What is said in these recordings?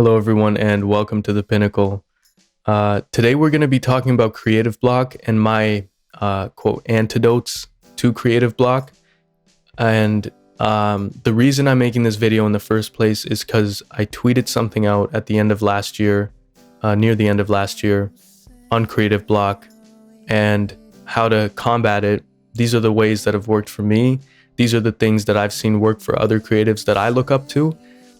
Hello, everyone, and welcome to the Pinnacle. Today, we're going to be talking about creative block and my quote antidotes to creative block. And the reason I'm making this video in the first place is because I tweeted something out at the end of last year, near the end of last year, on creative block and how to combat it. These are the ways that have worked for me. These are the things that I've seen work for other creatives that I look up to.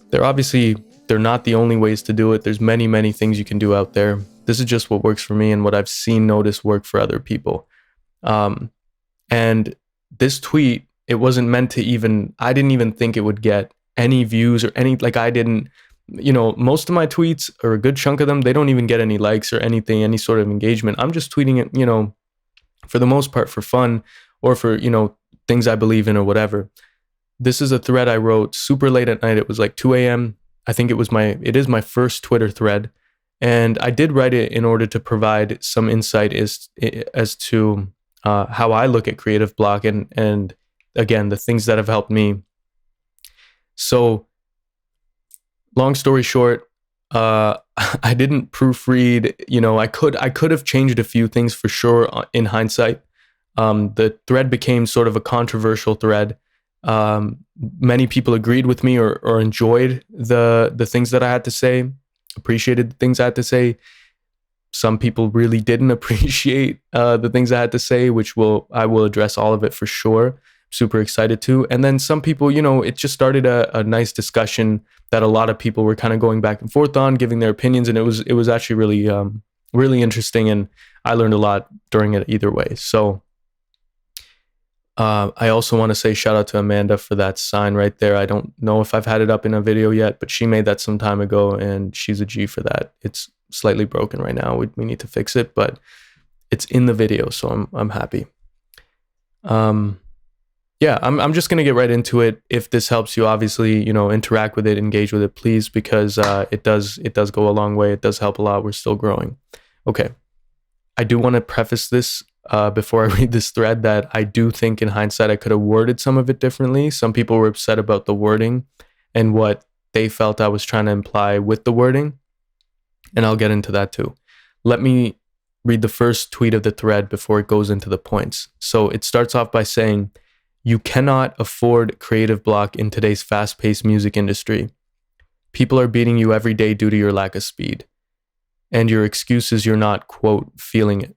They're not the only ways to do it. There's many things you can do out there. This is just what works for me and what I've seen notice work for other people. And this tweet, it wasn't meant to I didn't even think it would get any views or most of my tweets, or a good chunk of them, they don't even get any likes or anything, any sort of engagement. I'm just tweeting it, for the most part for fun or for, things I believe in or whatever. This is a thread I wrote super late at night. It was like 2 a.m. I think it is my first Twitter thread. And I did write it in order to provide some insight as to how I look at creative block and again, the things that have helped me. So long story short, I didn't proofread, I could have changed a few things for sure in hindsight. The thread became sort of a controversial thread. Many people agreed with me or enjoyed the things that I had to say, appreciated the things I had to say. Some people really didn't appreciate the things I had to say, I will address all of it for sure. Super excited to. And then some people, it just started a nice discussion that a lot of people were kind of going back and forth on, giving their opinions, and it was actually really interesting, and I learned a lot during it either way. So I also want to say shout out to Amanda for that sign right there. I don't know if I've had it up in a video yet, but she made that some time ago, and she's a G for that. It's slightly broken right now. We need to fix it, but it's in the video, so I'm happy. I'm just gonna get right into it. If this helps you, obviously, interact with it, engage with it, please, because it does go a long way. It does help a lot. We're still growing. Okay, I do want to preface this before I read this thread that I do think in hindsight I could have worded some of it differently. Some people were upset about the wording and what they felt I was trying to imply with the wording, and I'll get into that too. Let me read the first tweet of the thread before it goes into the points. So it starts off by saying, "You cannot afford creative block in today's fast-paced music industry. People are beating you every day due to your lack of speed. And your excuse is you're not, quote, feeling it.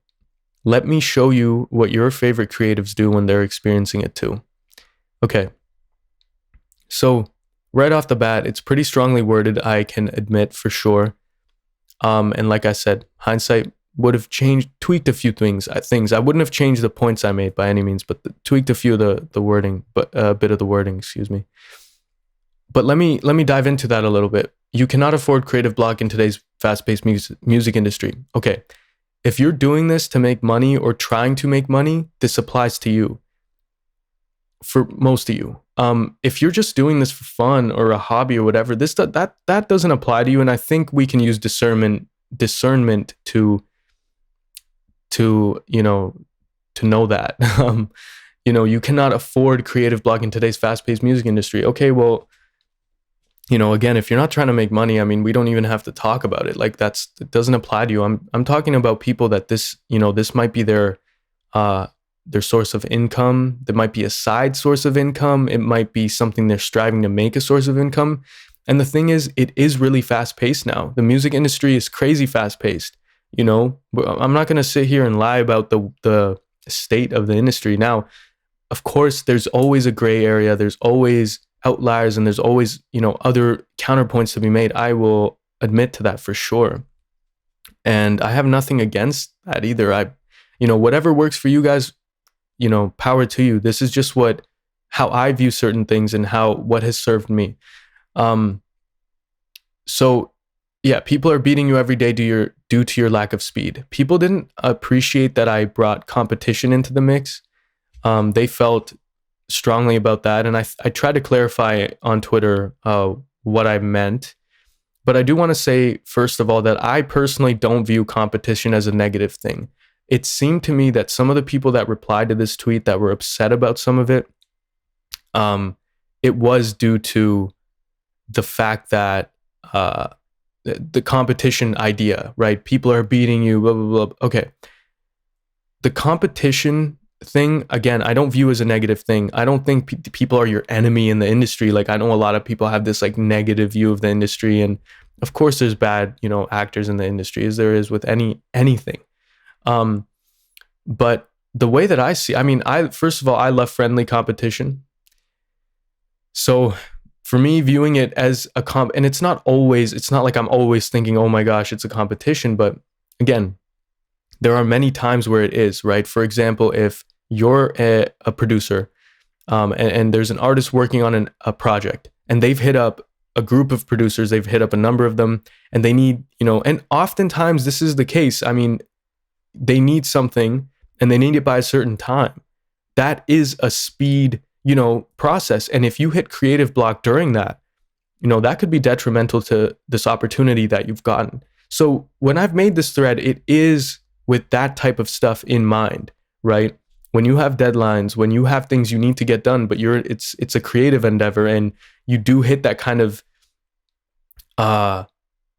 Let me show you what your favorite creatives do when they're experiencing it too." Okay. So right off the bat, it's pretty strongly worded, I can admit for sure. And like I said, hindsight would have tweaked a few things. I wouldn't have changed the points I made by any means, but tweaked a few of the wording, but a bit of the wording, excuse me. But let me dive into that a little bit. You cannot afford creative block in today's fast-paced music industry. Okay. If you're doing this to make money or trying to make money, this applies to you. For most of you. If you're just doing this for fun or a hobby or whatever, that doesn't apply to you. And I think we can use discernment to know that. You cannot afford creative block in today's fast-paced music industry. Okay, well, again, if you're not trying to make money, I mean, we don't even have to talk about it. Like it doesn't apply to you. I'm talking about people that this might be their source of income. There might be a side source of income. It might be something they're striving to make a source of income. And the thing is, it is really fast-paced now. The music industry is crazy fast-paced. I'm not going to sit here and lie about the state of the industry. Now, of course, there's always a gray area. There's always outliers, and there's always, other counterpoints to be made. I will admit to that for sure. And I have nothing against that either. Whatever works for you guys, power to you. This is just how I view certain things and what has served me. So yeah, people are beating you every day due to your lack of speed. People didn't appreciate that I brought competition into the mix. They felt strongly about that, and I tried to clarify on Twitter what I meant. But I do want to say, first of all, that I personally don't view competition as a negative thing. It seemed to me that some of the people that replied to this tweet that were upset about some of it, it was due to the fact that the competition idea, right? People are beating you, blah, blah, blah. Okay. The competition thing, again, I don't view as a negative thing. I don't think people are your enemy in the industry. Like, I know a lot of people have this like negative view of the industry, and of course there's bad, actors in the industry, as there is with anything. But the way that I see, first of all, I love friendly competition. So for me, viewing it as a and it's not like I'm always thinking, oh my gosh, it's a competition. But again, there are many times where it is, right? For example, if you're a producer, and there's an artist working on a project, and they've hit up a group of producers, they've hit up a number of them, and they need, and oftentimes this is the case. They need something and they need it by a certain time. That is a speed, process. And if you hit creative block during that, that could be detrimental to this opportunity that you've gotten. So when I've made this thread, it is with that type of stuff in mind, right? When you have deadlines, when you have things you need to get done, but it's a creative endeavor, and you do hit that kind of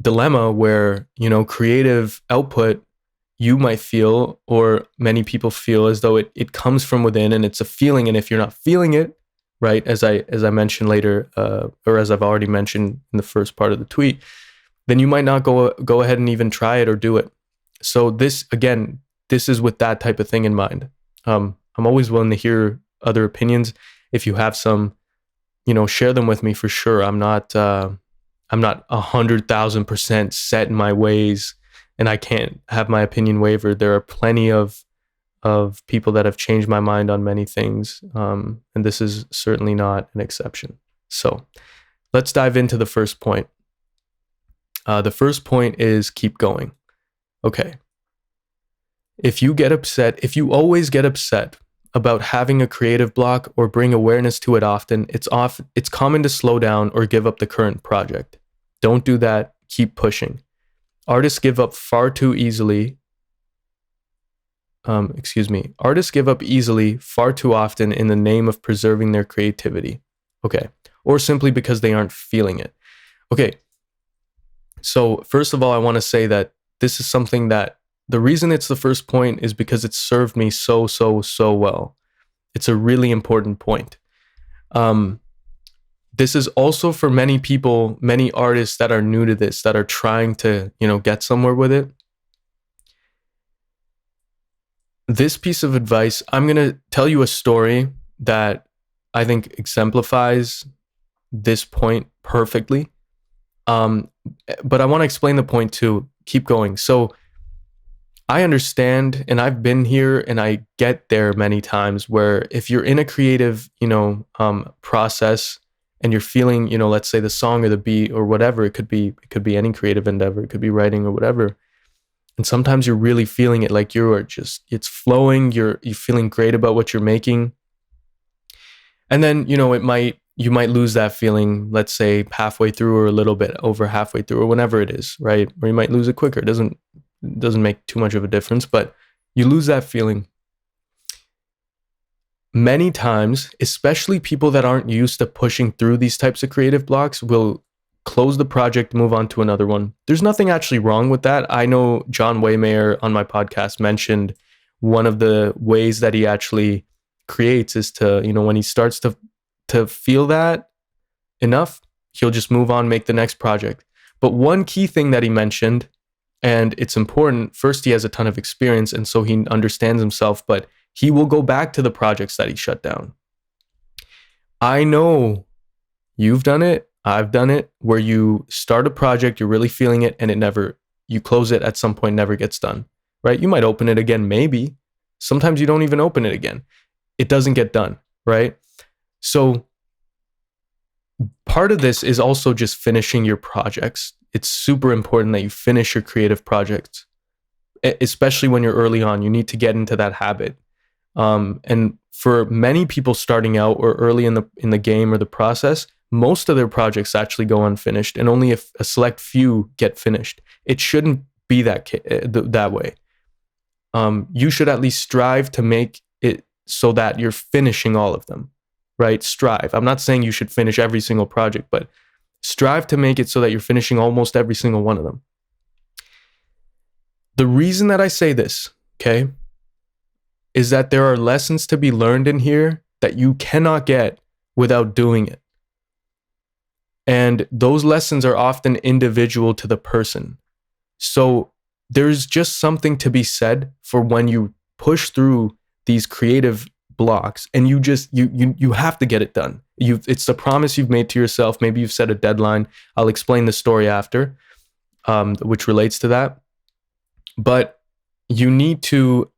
dilemma where, creative output, you might feel, or many people feel, as though it comes from within and it's a feeling. And if you're not feeling it, right, as I mentioned later, or as I've already mentioned in the first part of the tweet, then you might not go ahead and even try it or do it. So this is with that type of thing in mind. I'm always willing to hear other opinions. If you have some, share them with me for sure. I'm not 100,000% set in my ways, and I can't have my opinion wavered. There are plenty of people that have changed my mind on many things, and this is certainly not an exception. So let's dive into the first point. The first point is keep going. Okay. If you always get upset about having a creative block or bring awareness to it often, it's common to slow down or give up the current project. Don't do that. Keep pushing. Artists give up far too easily. Artists give up easily far too often in the name of preserving their creativity. Okay. Or simply because they aren't feeling it. Okay. So first of all, I want to say that this is something that the reason it's the first point is because it served me so well. It's a really important point. This is also for many people, many artists that are new to this, that are trying to, get somewhere with it. This piece of advice, I'm going to tell you a story that I think exemplifies this point perfectly. But I want to explain the point too. Keep going. So I understand, and I've been here, and I get there many times, where if you're in a creative, process, and you're feeling, let's say the song or the beat or whatever, it could be any creative endeavor, it could be writing or whatever. And sometimes you're really feeling it, like it's flowing, you're feeling great about what you're making. And then, you might lose that feeling, let's say halfway through or a little bit over halfway through or whenever it is, right? Or you might lose it quicker. It doesn't make too much of a difference, but you lose that feeling. Many times, especially people that aren't used to pushing through these types of creative blocks, will close the project, move on to another one. There's nothing actually wrong with that. I know John Waymayer on my podcast mentioned one of the ways that he actually creates is to, when he starts to feel that enough, he'll just move on, make the next project. But one key thing that he mentioned, and it's important, first, he has a ton of experience, and so he understands himself, but he will go back to the projects that he shut down. I know you've done it, I've done it, where you start a project, you're really feeling it, and you close it at some point, never gets done, right? You might open it again, maybe. Sometimes you don't even open it again. It doesn't get done, right? So part of this is also just finishing your projects. It's super important that you finish your creative projects, especially when you're early on. You need to get into that habit. And for many people starting out or early in the game or the process, most of their projects actually go unfinished, and only if a select few get finished. It shouldn't be that way. You should at least strive to make it so that you're finishing all of them, right? Strive. I'm not saying you should finish every single project, but Strive to make it so that you're finishing almost every single one of them. The reason that I say this, okay, is that there are lessons to be learned in here that you cannot get without doing it. And those lessons are often individual to the person. So there's just something to be said for when you push through these creative blocks and you have to get it done. It's the promise you've made to yourself. Maybe you've set a deadline. I'll explain the story after, which relates to that. But you need to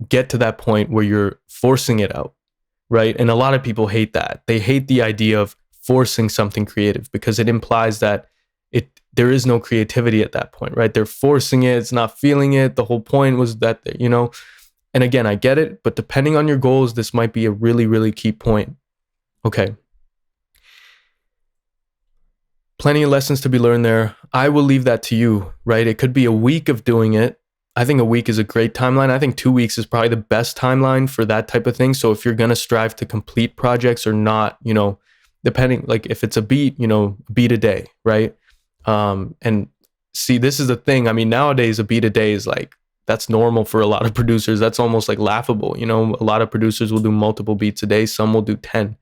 get to that point where you're forcing it out, right? And a lot of people hate that. They hate the idea of forcing something creative because it implies that there is no creativity at that point, right? They're forcing it, it's not feeling it. The whole point was that, and again, I get it, but depending on your goals, this might be a really, really key point. Okay. Plenty of lessons to be learned there. I will leave that to you, right? It could be a week of doing it. I think a week is a great timeline. I think 2 weeks is probably the best timeline for that type of thing. So if you're going to strive to complete projects or not, depending, like if it's a beat, beat a day, right? And see, this is the thing. I mean, nowadays a beat a day is like, that's normal for a lot of producers. That's almost like laughable. A lot of producers will do multiple beats a day. Some will do 10.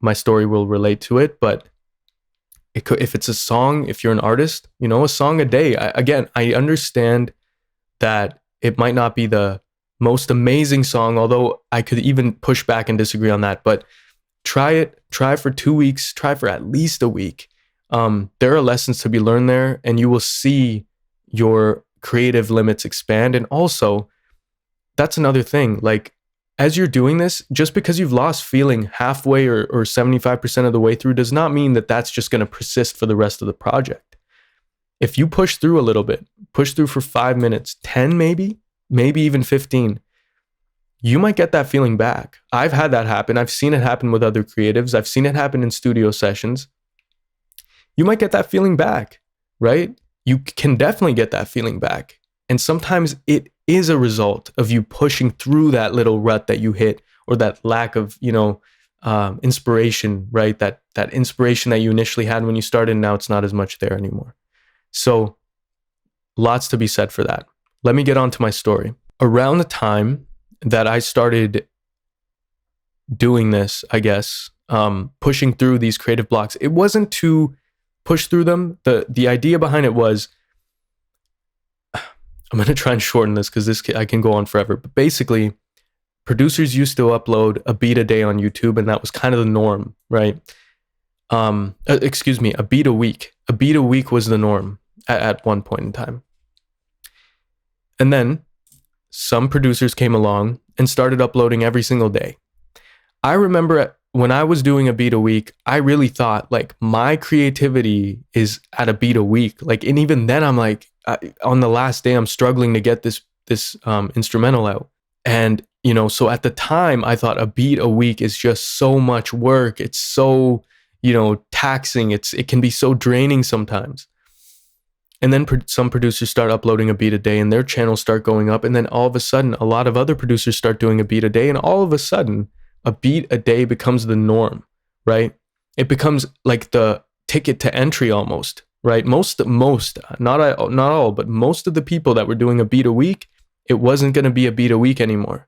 My story will relate to it, but if it's a song, if you're an artist, a song a day. I understand that it might not be the most amazing song, although I could even push back and disagree on that, but try it. Try for 2 weeks, try for at least a week. There are lessons to be learned there, and you will see your creative limits expand. And also, that's another thing. Like, as you're doing this, just because you've lost feeling halfway or 75% of the way through does not mean that that's just going to persist for the rest of the project. If you push through a little bit, push through for 5 minutes, 10 maybe even 15, you might get that feeling back. I've had that happen. I've seen it happen with other creatives. I've seen it happen in studio sessions. You might get that feeling back, right? You can definitely get that feeling back. And sometimes it is a result of you pushing through that little rut that you hit, or that lack of, inspiration, right? That inspiration that you initially had when you started, now it's not as much there anymore. So lots to be said for that. Let me get on to my story. Around the time that I started doing this, I guess, pushing through these creative blocks, it wasn't to push through them. The idea behind it was, I'm going to try and shorten this because I can go on forever. But basically, producers used to upload a beat a day on YouTube, and that was kind of the norm, right? A beat a week. A beat a week was the norm at one point in time. And then some producers came along and started uploading every single day. I remember when I was doing a beat a week, I really thought like my creativity is at a beat a week. Like, and even then I'm like, on the last day, I'm struggling to get this instrumental out. And, so at the time I thought a beat a week is just so much work. It's so, taxing. It can be so draining sometimes. And then some producers start uploading a beat a day and their channels start going up. And then all of a sudden, a lot of other producers start doing a beat a day. And all of a sudden, a beat a day becomes the norm, right? It becomes like the ticket to entry almost, right? Most, not all, but most of the people that were doing a beat a week, it wasn't going to be a beat a week anymore.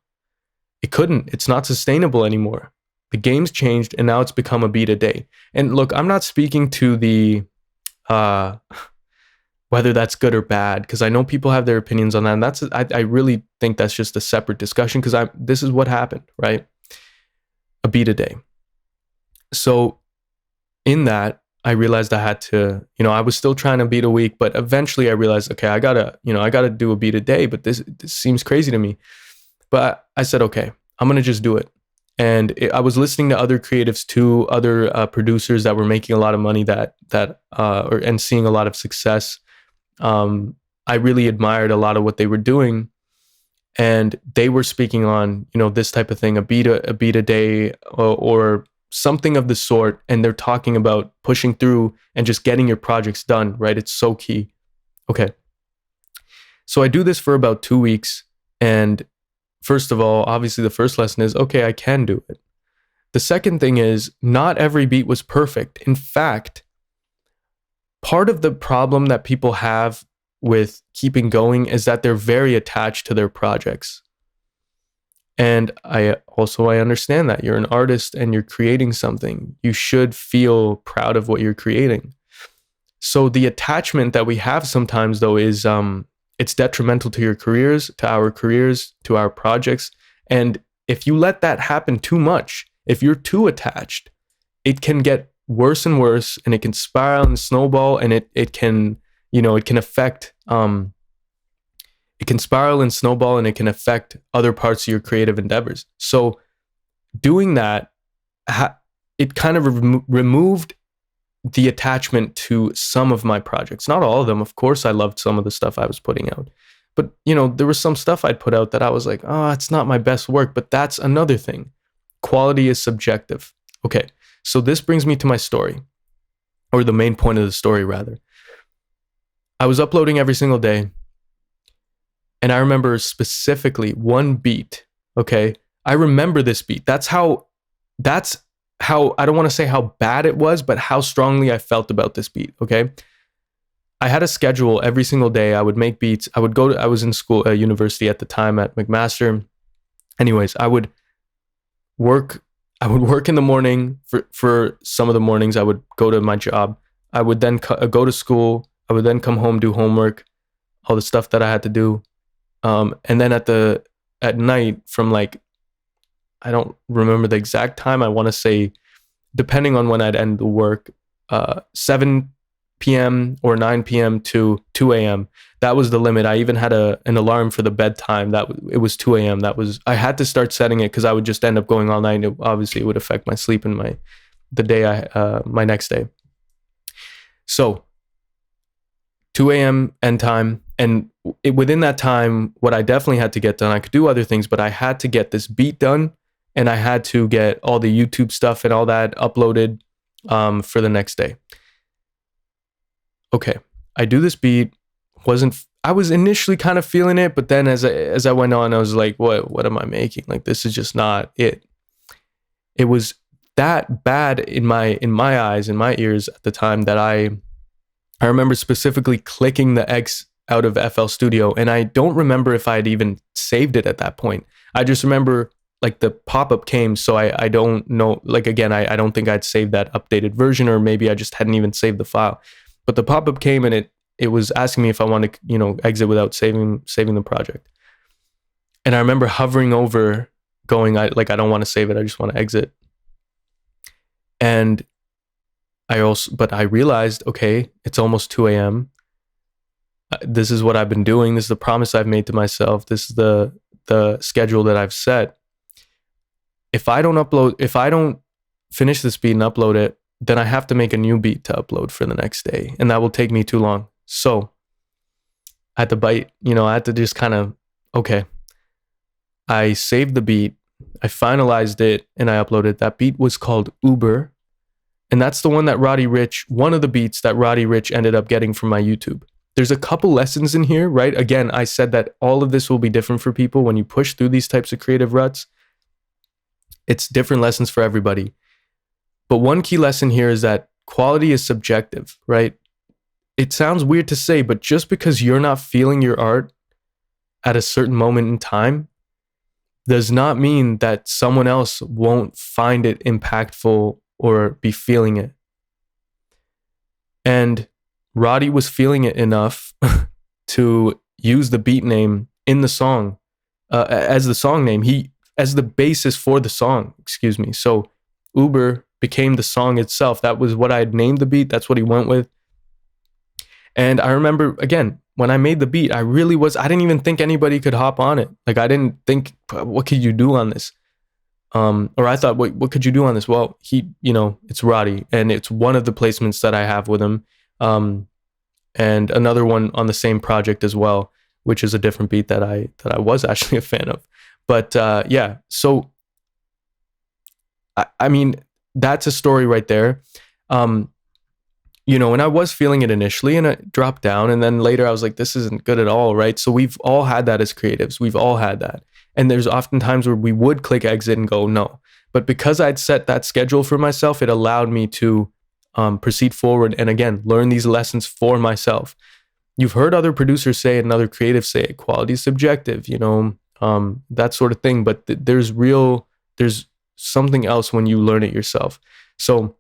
It's not sustainable anymore. The game's changed and now it's become a beat a day. And look, I'm not speaking to the, whether that's good or bad, because I know people have their opinions on that. And I really think that's just a separate discussion, because this is what happened, right? A beat a day. So in that, I realized I had to, I was still trying to beat a week, but eventually I realized, okay, I gotta do a beat a day, but this seems crazy to me. But I said, okay, I'm going to just do it. And I was listening to other creatives too, other producers that were making a lot of money and seeing a lot of success. I really admired a lot of what they were doing. And they were speaking on, this type of thing, a beat a day or something of the sort. And they're talking about pushing through and just getting your projects done, right? It's so key. Okay. So I do this for about 2 weeks. And first of all, obviously the first lesson is, okay, I can do it. The second thing is not every beat was perfect. In fact, part of the problem that people have with keeping going is that they're very attached to their projects. And I understand that you're an artist and you're creating something. You should feel proud of what you're creating. So the attachment that we have sometimes, though, is it's detrimental to your careers, to our projects. And if you let that happen too much, if you're too attached, it can get worse and worse, and it can spiral and snowball, and it can affect it can spiral and snowball, and it can affect other parts of your creative endeavors. So doing that, it kind of removed the attachment to some of my projects. Not all of them. Of course, I loved some of the stuff I was putting out. But, there was some stuff I'd put out that I was like, oh, it's not my best work. But that's another thing. Quality is subjective. Okay, so this brings me to my story, or the main point of the story, rather. I was uploading every single day. And I remember specifically one beat, okay? I remember this beat. That's how, I don't want to say how bad it was, but how strongly I felt about this beat, okay? I had a schedule every single day. I would make beats. I was in school, university at the time at McMaster. Anyways, I would work in the morning for some of the mornings. I would go to my job. I would then go to school. I would then come home, do homework, all the stuff that I had to do. And then at night from like, I don't remember the exact time. I want to say, depending on when I'd end the work, 7 p.m. or 9 p.m. to 2 a.m. That was the limit. I even had an alarm for the bedtime. It was 2 a.m. I had to start setting it because I would just end up going all night. Obviously, it would affect my sleep and my next day. So 2 a.m. end time. And within that time, what I definitely had to get done, I could do other things, but I had to get this beat done, and I had to get all the YouTube stuff and all that uploaded for the next day. Okay, I do this beat. I was initially kind of feeling it, but then as I went on, I was like, what am I making? Like, this is just not it. It was that bad in my eyes, in my ears at the time, that I remember specifically clicking the X out of FL Studio, and I don't remember if I had even saved it at that point. I just remember like the pop-up came, so I don't know, like, again, I don't think I'd saved that updated version, or maybe I just hadn't even saved the file. But the pop-up came, and it was asking me if I want to, exit without saving the project. And I remember hovering over, going, I don't want to save it, I just want to exit. And but I realized, okay, it's almost 2 a.m. This is what I've been doing. This is the promise I've made to myself. This is the schedule that I've set. If I don't finish this beat and upload it, then I have to make a new beat to upload for the next day, and that will take me too long. So I had to bite, I had to just kind of, okay. I saved the beat, I finalized it, and I uploaded. That beat was called Uber, and that's the one that one of the beats that Roddy Ricch ended up getting from my YouTube. There's a couple lessons in here, right? Again, I said that all of this will be different for people when you push through these types of creative ruts. It's different lessons for everybody. But one key lesson here is that quality is subjective, right? It sounds weird to say, but just because you're not feeling your art at a certain moment in time does not mean that someone else won't find it impactful or be feeling it. And Roddy was feeling it enough to use the beat name in the song as the song name. As the basis for the song, excuse me. So Uber became the song itself. That was what I had named the beat. That's what he went with. And I remember, again, when I made the beat, I didn't even think anybody could hop on it. Like, I didn't think, what could you do on this? Or I thought, what could you do on this? Well, it's Roddy, and it's one of the placements that I have with him. And another one on the same project as well, which is a different beat that I was actually a fan of. But yeah, so I mean, that's a story right there. And I was feeling it initially, and it dropped down, and then later I was like, this isn't good at all, right? So we've all had that as creatives. We've all had that. And there's often times where we would click exit and go, no. But because I'd set that schedule for myself, it allowed me to proceed forward and again, learn these lessons for myself. You've heard other producers say it and other creatives say it. Quality is subjective, that sort of thing. But there's something else when you learn it yourself. So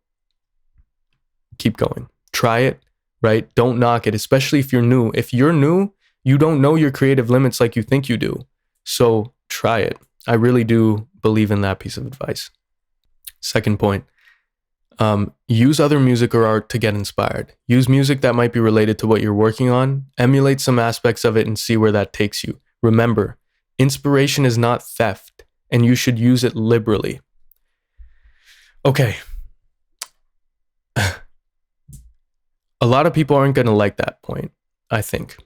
keep going. Try it, right? Don't knock it, especially if you're new. If you're new, you don't know your creative limits like you think you do. So try it. I really do believe in that piece of advice. Second point, use other music or art to get inspired. Use music that might be related to what you're working on. Emulate some aspects of it and see where that takes you. Remember, inspiration is not theft, and you should use it liberally. Okay. A lot of people aren't going to like that point, I think,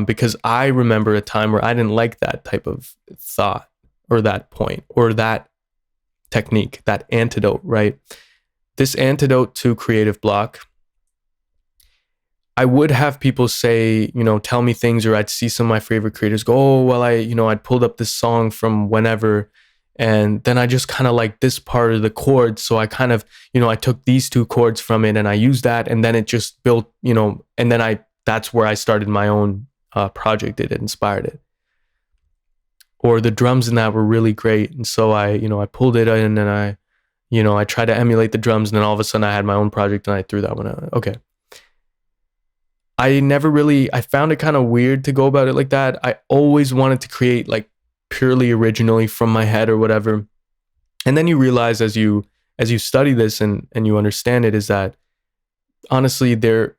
because I remember a time where I didn't like that type of thought or that point or that technique, that antidote, right? This antidote to creative block, I would have people say, tell me things, or I'd see some of my favorite creators go, oh, well, I'd pulled up this song from whenever, and then I just kind of like this part of the chord. So I kind of, I took these two chords from it and I used that, and then it just built, and then that's where I started my own project. It inspired it. Or the drums in that were really great. And so I pulled it in and I tried to emulate the drums, and then all of a sudden I had my own project and I threw that one out. Okay. I found it kind of weird to go about it like that. I always wanted to create like purely originally from my head or whatever. And then you realize as you study this and you understand it, is that honestly, there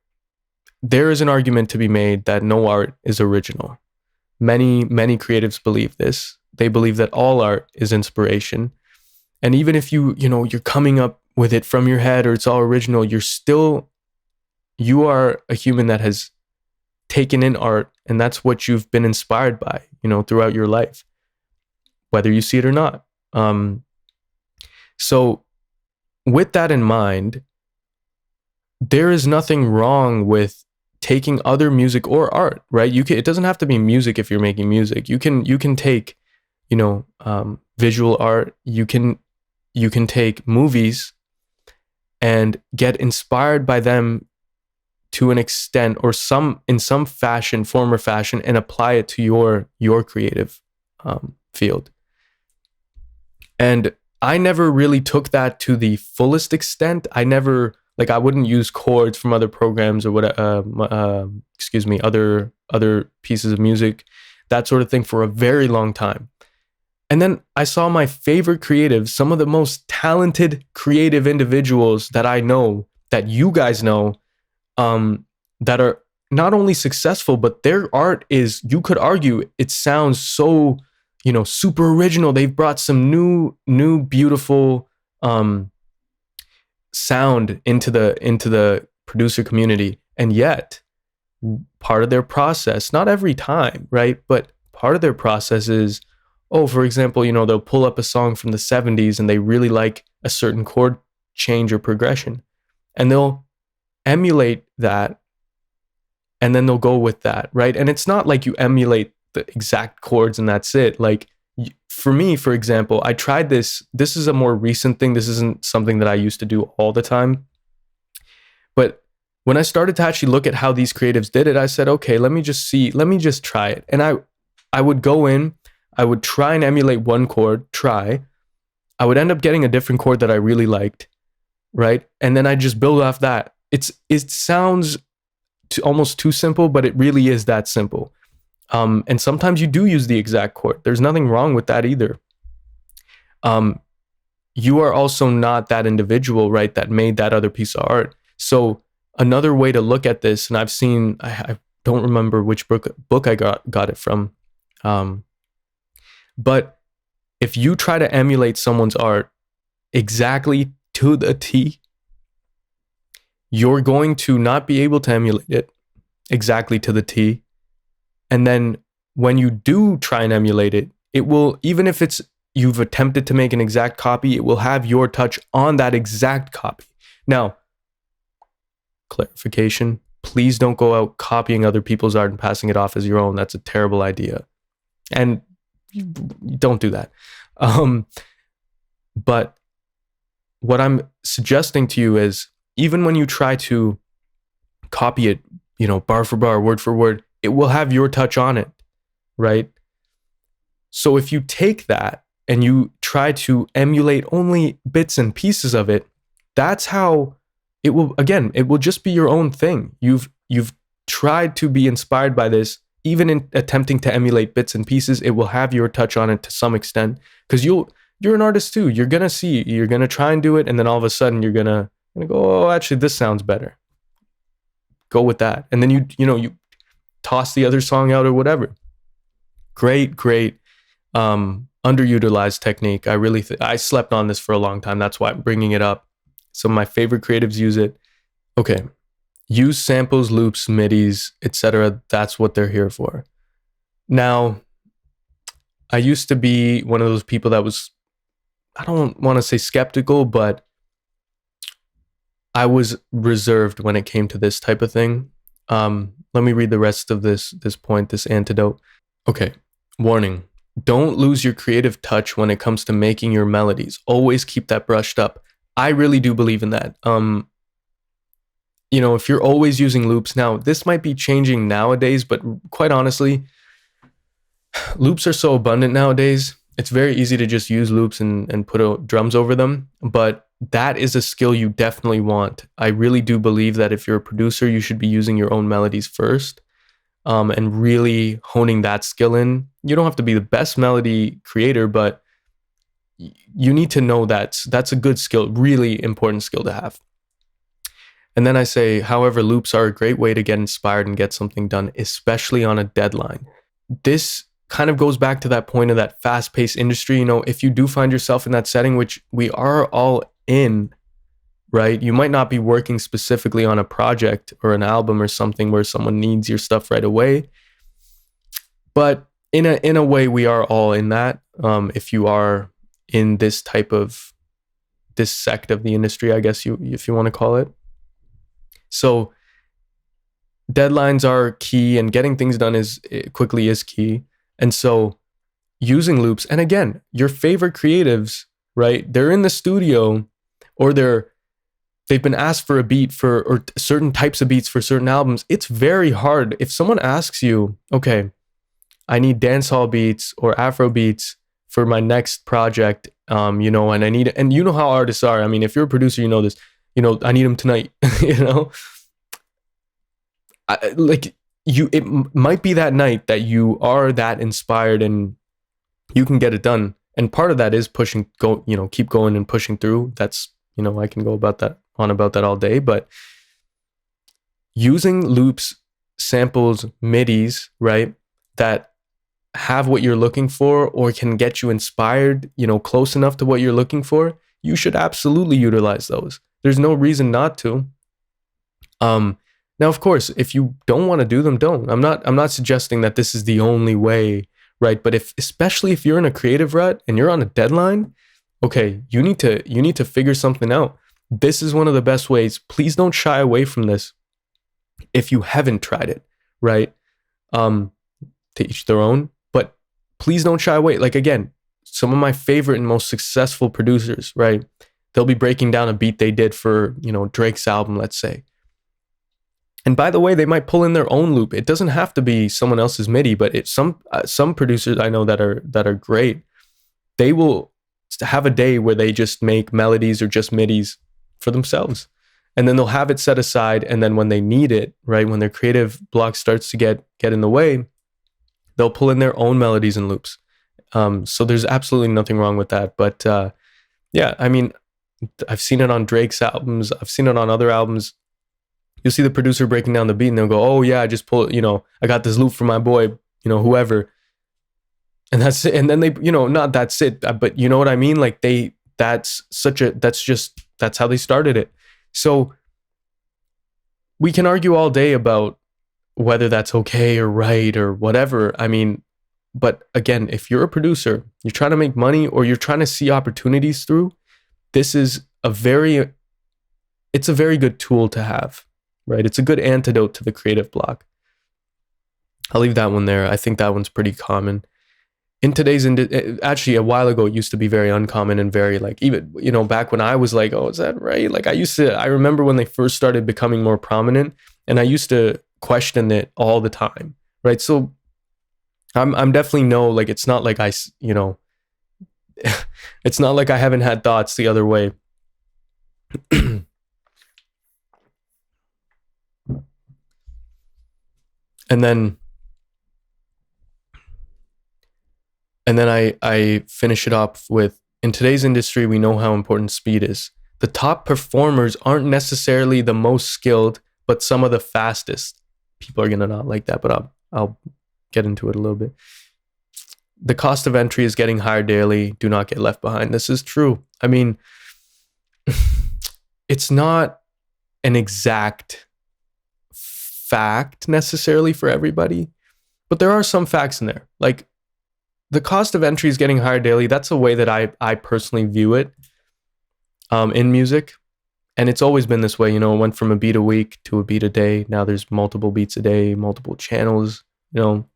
is an argument to be made that no art is original. Many creatives believe this. They believe that all art is inspiration. And even if you're coming up with it from your head or it's all original, you are a human that has taken in art, and that's what you've been inspired by, throughout your life, whether you see it or not. So with that in mind, there is nothing wrong with taking other music or art, right? It doesn't have to be music if you're making music. You can take, visual art. You can take movies and get inspired by them to an extent, or in some form or fashion, and apply it to your creative field. And I never really took that to the fullest extent. I wouldn't use chords from other programs or other pieces of music, that sort of thing, for a very long time. And then I saw my favorite creatives, some of the most talented creative individuals that I know, that you guys know, that are not only successful, but their art is, you could argue, it sounds so, super original. They've brought some new beautiful sound into the producer community. And yet part of their process, not every time, right? But part of their process is, for example, they'll pull up a song from the 70s and they really like a certain chord change or progression, and they'll emulate that, and then they'll go with that, right? And it's not like you emulate the exact chords and that's it. Like, for me, for example, I tried this. This is a more recent thing. This isn't something that I used to do all the time. But when I started to actually look at how these creatives did it, I said, okay, let me just try it. And I would go in, I would try and emulate one chord, I would end up getting a different chord that I really liked, right? And then I just build off that. It sounds almost too simple, but it really is that simple. And sometimes you do use the exact chord. There's nothing wrong with that either. You are also not that individual, right, that made that other piece of art. So another way to look at this, and I don't remember which book I got it from, but if you try to emulate someone's art exactly to the T, you're going to not be able to emulate it exactly to the T. And then when you do try and emulate it, it will, even if you've attempted to make an exact copy, it will have your touch on that exact copy. Now, clarification, please don't go out copying other people's art and passing it off as your own. That's a terrible idea. And you don't do that. But what I'm suggesting to you is, even when you try to copy it, bar for bar, word for word, it will have your touch on it, right? So if you take that and you try to emulate only bits and pieces of it, that's how it will just be your own thing. You've tried to be inspired by this. Even in attempting to emulate bits and pieces, it will have your touch on it to some extent, because you're an artist too. You're gonna try and do it, and then all of a sudden you're gonna go, oh, actually this sounds better. Go with that, and then you toss the other song out or whatever. Great underutilized technique. I slept on this for a long time. That's why I'm bringing it up. Some of my favorite creatives use it. Okay, use samples, loops, midis, etc. That's what they're here for. Now, I used to be one of those people that was, I don't want to say skeptical, but I was reserved when it came to this type of thing. Let me read the rest of this point, this antidote. Okay, warning. Don't lose your creative touch when it comes to making your melodies. Always keep that brushed up. I really do believe in that. If you're always using loops now, this might be changing nowadays, but quite honestly, loops are so abundant nowadays. It's very easy to just use loops and put drums over them, but that is a skill you definitely want. I really do believe that if you're a producer, you should be using your own melodies first, and really honing that skill in. You don't have to be the best melody creator, but you need to know that's a good skill, really important skill to have. And then I say, however, loops are a great way to get inspired and get something done, especially on a deadline. This kind of goes back to that point of that fast-paced industry. If you do find yourself in that setting, which we are all in, right? You might not be working specifically on a project or an album or something where someone needs your stuff right away, but in a way, we are all in that. If you are in this sect of the industry, I guess if you want to call it. So deadlines are key, and getting things done quickly is key. And so using loops, and again, your favorite creatives, right? They're in the studio, or they've been asked for a beat or certain types of beats for certain albums. It's very hard. If someone asks you, okay, I need dancehall beats or Afro beats for my next project, and I need, and you know how artists are. I mean, if you're a producer, you know this, I need them tonight, it might be that night that you are that inspired and you can get it done. And part of that is keep going and pushing through. That's, I can go about that all day, but using loops, samples, midis, right, that have what you're looking for or can get you inspired, close enough to what you're looking for, you should absolutely utilize those. There's no reason not to. Now, of course, if you don't want to do them, don't. I'm not suggesting that this is the only way, right? But especially if you're in a creative rut and you're on a deadline, okay, you need to figure something out. This is one of the best ways. Please don't shy away from this if you haven't tried it, right? To each their own, but please don't shy away. Like, again, some of my favorite and most successful producers, right? They'll be breaking down a beat they did for, Drake's album, let's say. And by the way, they might pull in their own loop. It doesn't have to be someone else's MIDI, but some producers I know that are great. They will have a day where they just make melodies or just MIDIs for themselves, and then they'll have it set aside. And then when they need it, right, when their creative block starts to get in the way, they'll pull in their own melodies and loops. So there's absolutely nothing wrong with that. But yeah, I mean, I've seen it on Drake's albums. I've seen it on other albums. You'll see the producer breaking down the beat and they'll go, oh yeah, I just pull it, I got this loop from my boy, whoever. And that's it. And then they, not that's it, but you know what I mean? Like that's how they started it. So we can argue all day about whether that's okay or right or whatever. I mean, but again, if you're a producer, you're trying to make money or you're trying to see opportunities through, this is it's a very good tool to have. Right? It's a good antidote to the creative block. I'll leave that one there. I think that one's pretty common. in today's actually a while ago, it used to be very uncommon and very like, even, you know, back when I was like, oh, is that right? Like I remember when they first started becoming more prominent, and I used to question it all the time, right? So I'm definitely no, like, it's not like you know, it's not like I haven't had thoughts the other way. and then I finish it up with, in today's industry, we know how important speed is. The top performers aren't necessarily the most skilled, but some of the fastest. People are gonna not like that, but I'll get into it a little bit. The cost of entry is getting higher daily. Do not get left behind. This is true. I mean, it's not an exact fact necessarily for everybody, but there are some facts in there. Like, the cost of entry is getting higher daily. That's a way that I personally view it in music. And it's always been this way. You know, it went from a beat a week to a beat a day. Now there's multiple beats a day, multiple channels. You know,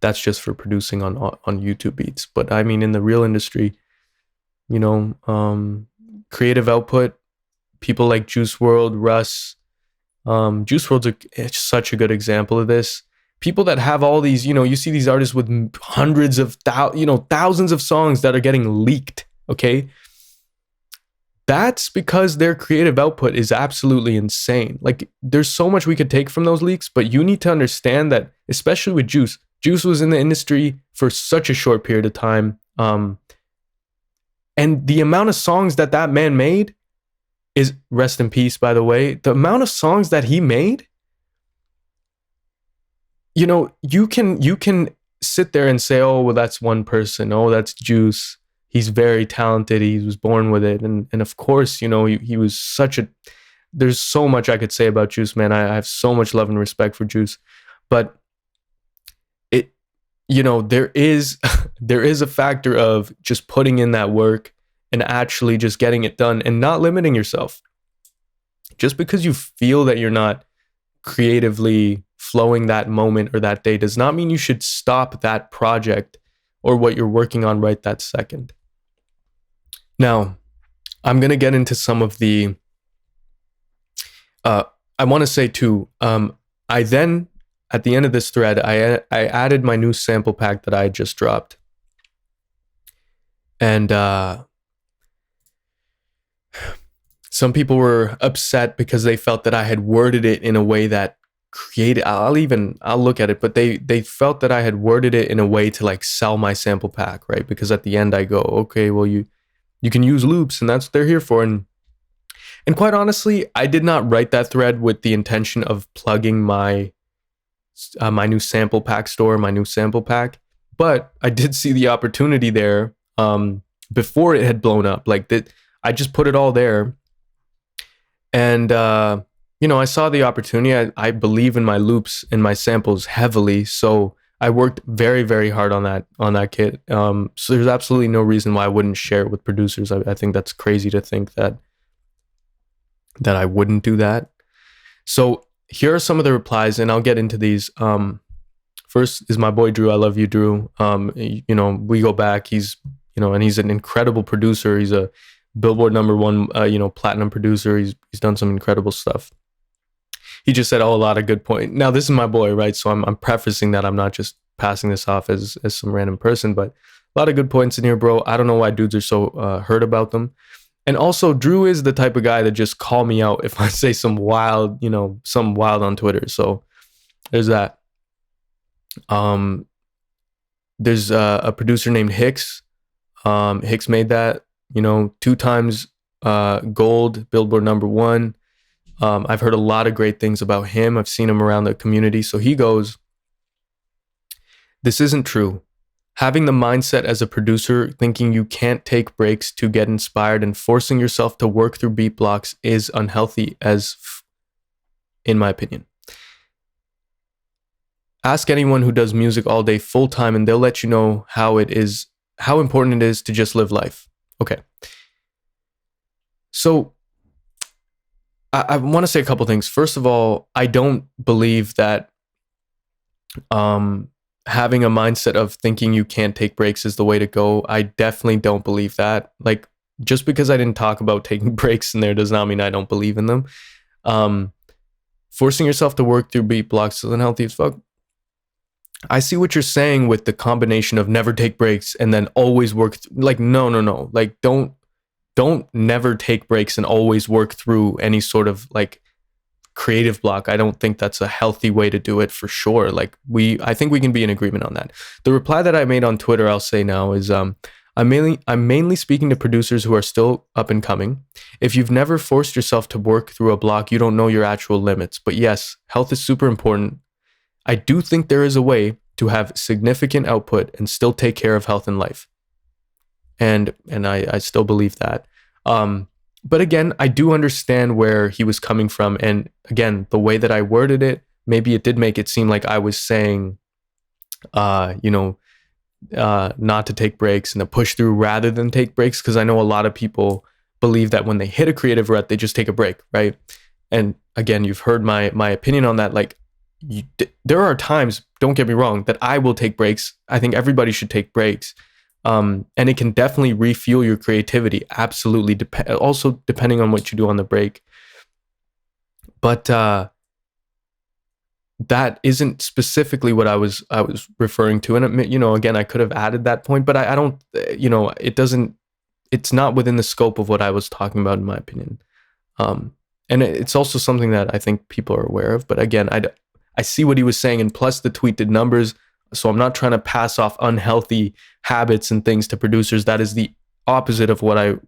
that's just for producing on YouTube beats. But I mean, in the real industry, you know, creative output, people like Juice WRLD, Russ. Juice WRLD's such a good example of this. People that have all these, you know, you see these artists with hundreds of thousands of songs that are getting leaked, okay? That's because their creative output is absolutely insane. Like, there's so much we could take from those leaks, but you need to understand that, especially with Juice was in the industry for such a short period of time. And the amount of songs that man made is, rest in peace, by the way, the amount of songs that he made, you know, you can sit there and say, oh, well, that's one person. Oh, that's Juice. He's very talented. He was born with it. And of course, you know, he was there's so much I could say about Juice, man. I have so much love and respect for Juice. But it, you know, there is a factor of just putting in that work and actually just getting it done and not limiting yourself. Just because you feel that you're not creatively flowing that moment or that day does not mean you should stop that project or what you're working on right that second. Now, I'm going to get into some of the, I want to say too, I then, at the end of this thread, I added my new sample pack that I just dropped. And some people were upset because they felt that I had worded it in a way that created, I'll look at it, but they felt that I had worded it in a way to like sell my sample pack, right? Because at the end I go, okay, well, you can use loops and that's what they're here for. And quite honestly, I did not write that thread with the intention of plugging my new sample pack store, my new sample pack, but I did see the opportunity there before it had blown up. Like that, I just put it all there. And you know, I saw the opportunity. I believe in my loops and my samples heavily, so I worked very, very hard on that kit. So there's absolutely no reason why I wouldn't share it with producers. I think that's crazy to think that I wouldn't do that. So here are some of the replies, and I'll get into these. First is my boy Drew. I love you, Drew. You know, we go back. He's, you know, and he's an incredible producer. He's a Billboard #1, you know, platinum producer. He's done some incredible stuff. He just said, oh, a lot of good points. Now, this is my boy, right? So I'm prefacing that. I'm not just passing this off as some random person, but a lot of good points in here, bro. I don't know why dudes are so hurt about them. And also, Drew is the type of guy that just call me out if I say some wild, you know, some wild on Twitter. So there's that. There's a producer named Hicks. Hicks made that, you know, 2 times gold, Billboard #1. I've heard a lot of great things about him. I've seen him around the community. So he goes, this isn't true. Having the mindset as a producer, thinking you can't take breaks to get inspired and forcing yourself to work through beat blocks is unhealthy in my opinion. Ask anyone who does music all day full time and they'll let you know how important it is to just live life. Okay. So I want to say a couple things. First of all, I don't believe that having a mindset of thinking you can't take breaks is the way to go. I definitely don't believe that. Like, just because I didn't talk about taking breaks in there does not mean I don't believe in them. Forcing yourself to work through beat blocks is unhealthy as fuck. I see what you're saying with the combination of never take breaks and then always work. Like, no. Like, don't never take breaks and always work through any sort of like creative block. I don't think that's a healthy way to do it for sure. Like, I think we can be in agreement on that. The reply that I made on Twitter, I'll say now, is I'm mainly speaking to producers who are still up and coming. If you've never forced yourself to work through a block, you don't know your actual limits. But yes, health is super important. I do think there is a way to have significant output and still take care of health and life. And I still believe that. But again, I do understand where he was coming from. And again, the way that I worded it, maybe it did make it seem like I was saying, not to take breaks and to push through rather than take breaks. Because I know a lot of people believe that when they hit a creative rut, they just take a break, right? And again, you've heard my opinion on that. Like, there are times, don't get me wrong, that I will take breaks. I think everybody should take breaks. And it can definitely refuel your creativity. Absolutely. Also depending on what you do on the break. But that isn't specifically what I was referring to. And, again, I could have added that point, but I don't, it's not within the scope of what I was talking about, in my opinion. And it's also something that I think people are aware of. But again, I see what he was saying. And plus the tweet did numbers. So I'm not trying to pass off unhealthy habits and things to producers. That is the opposite of what I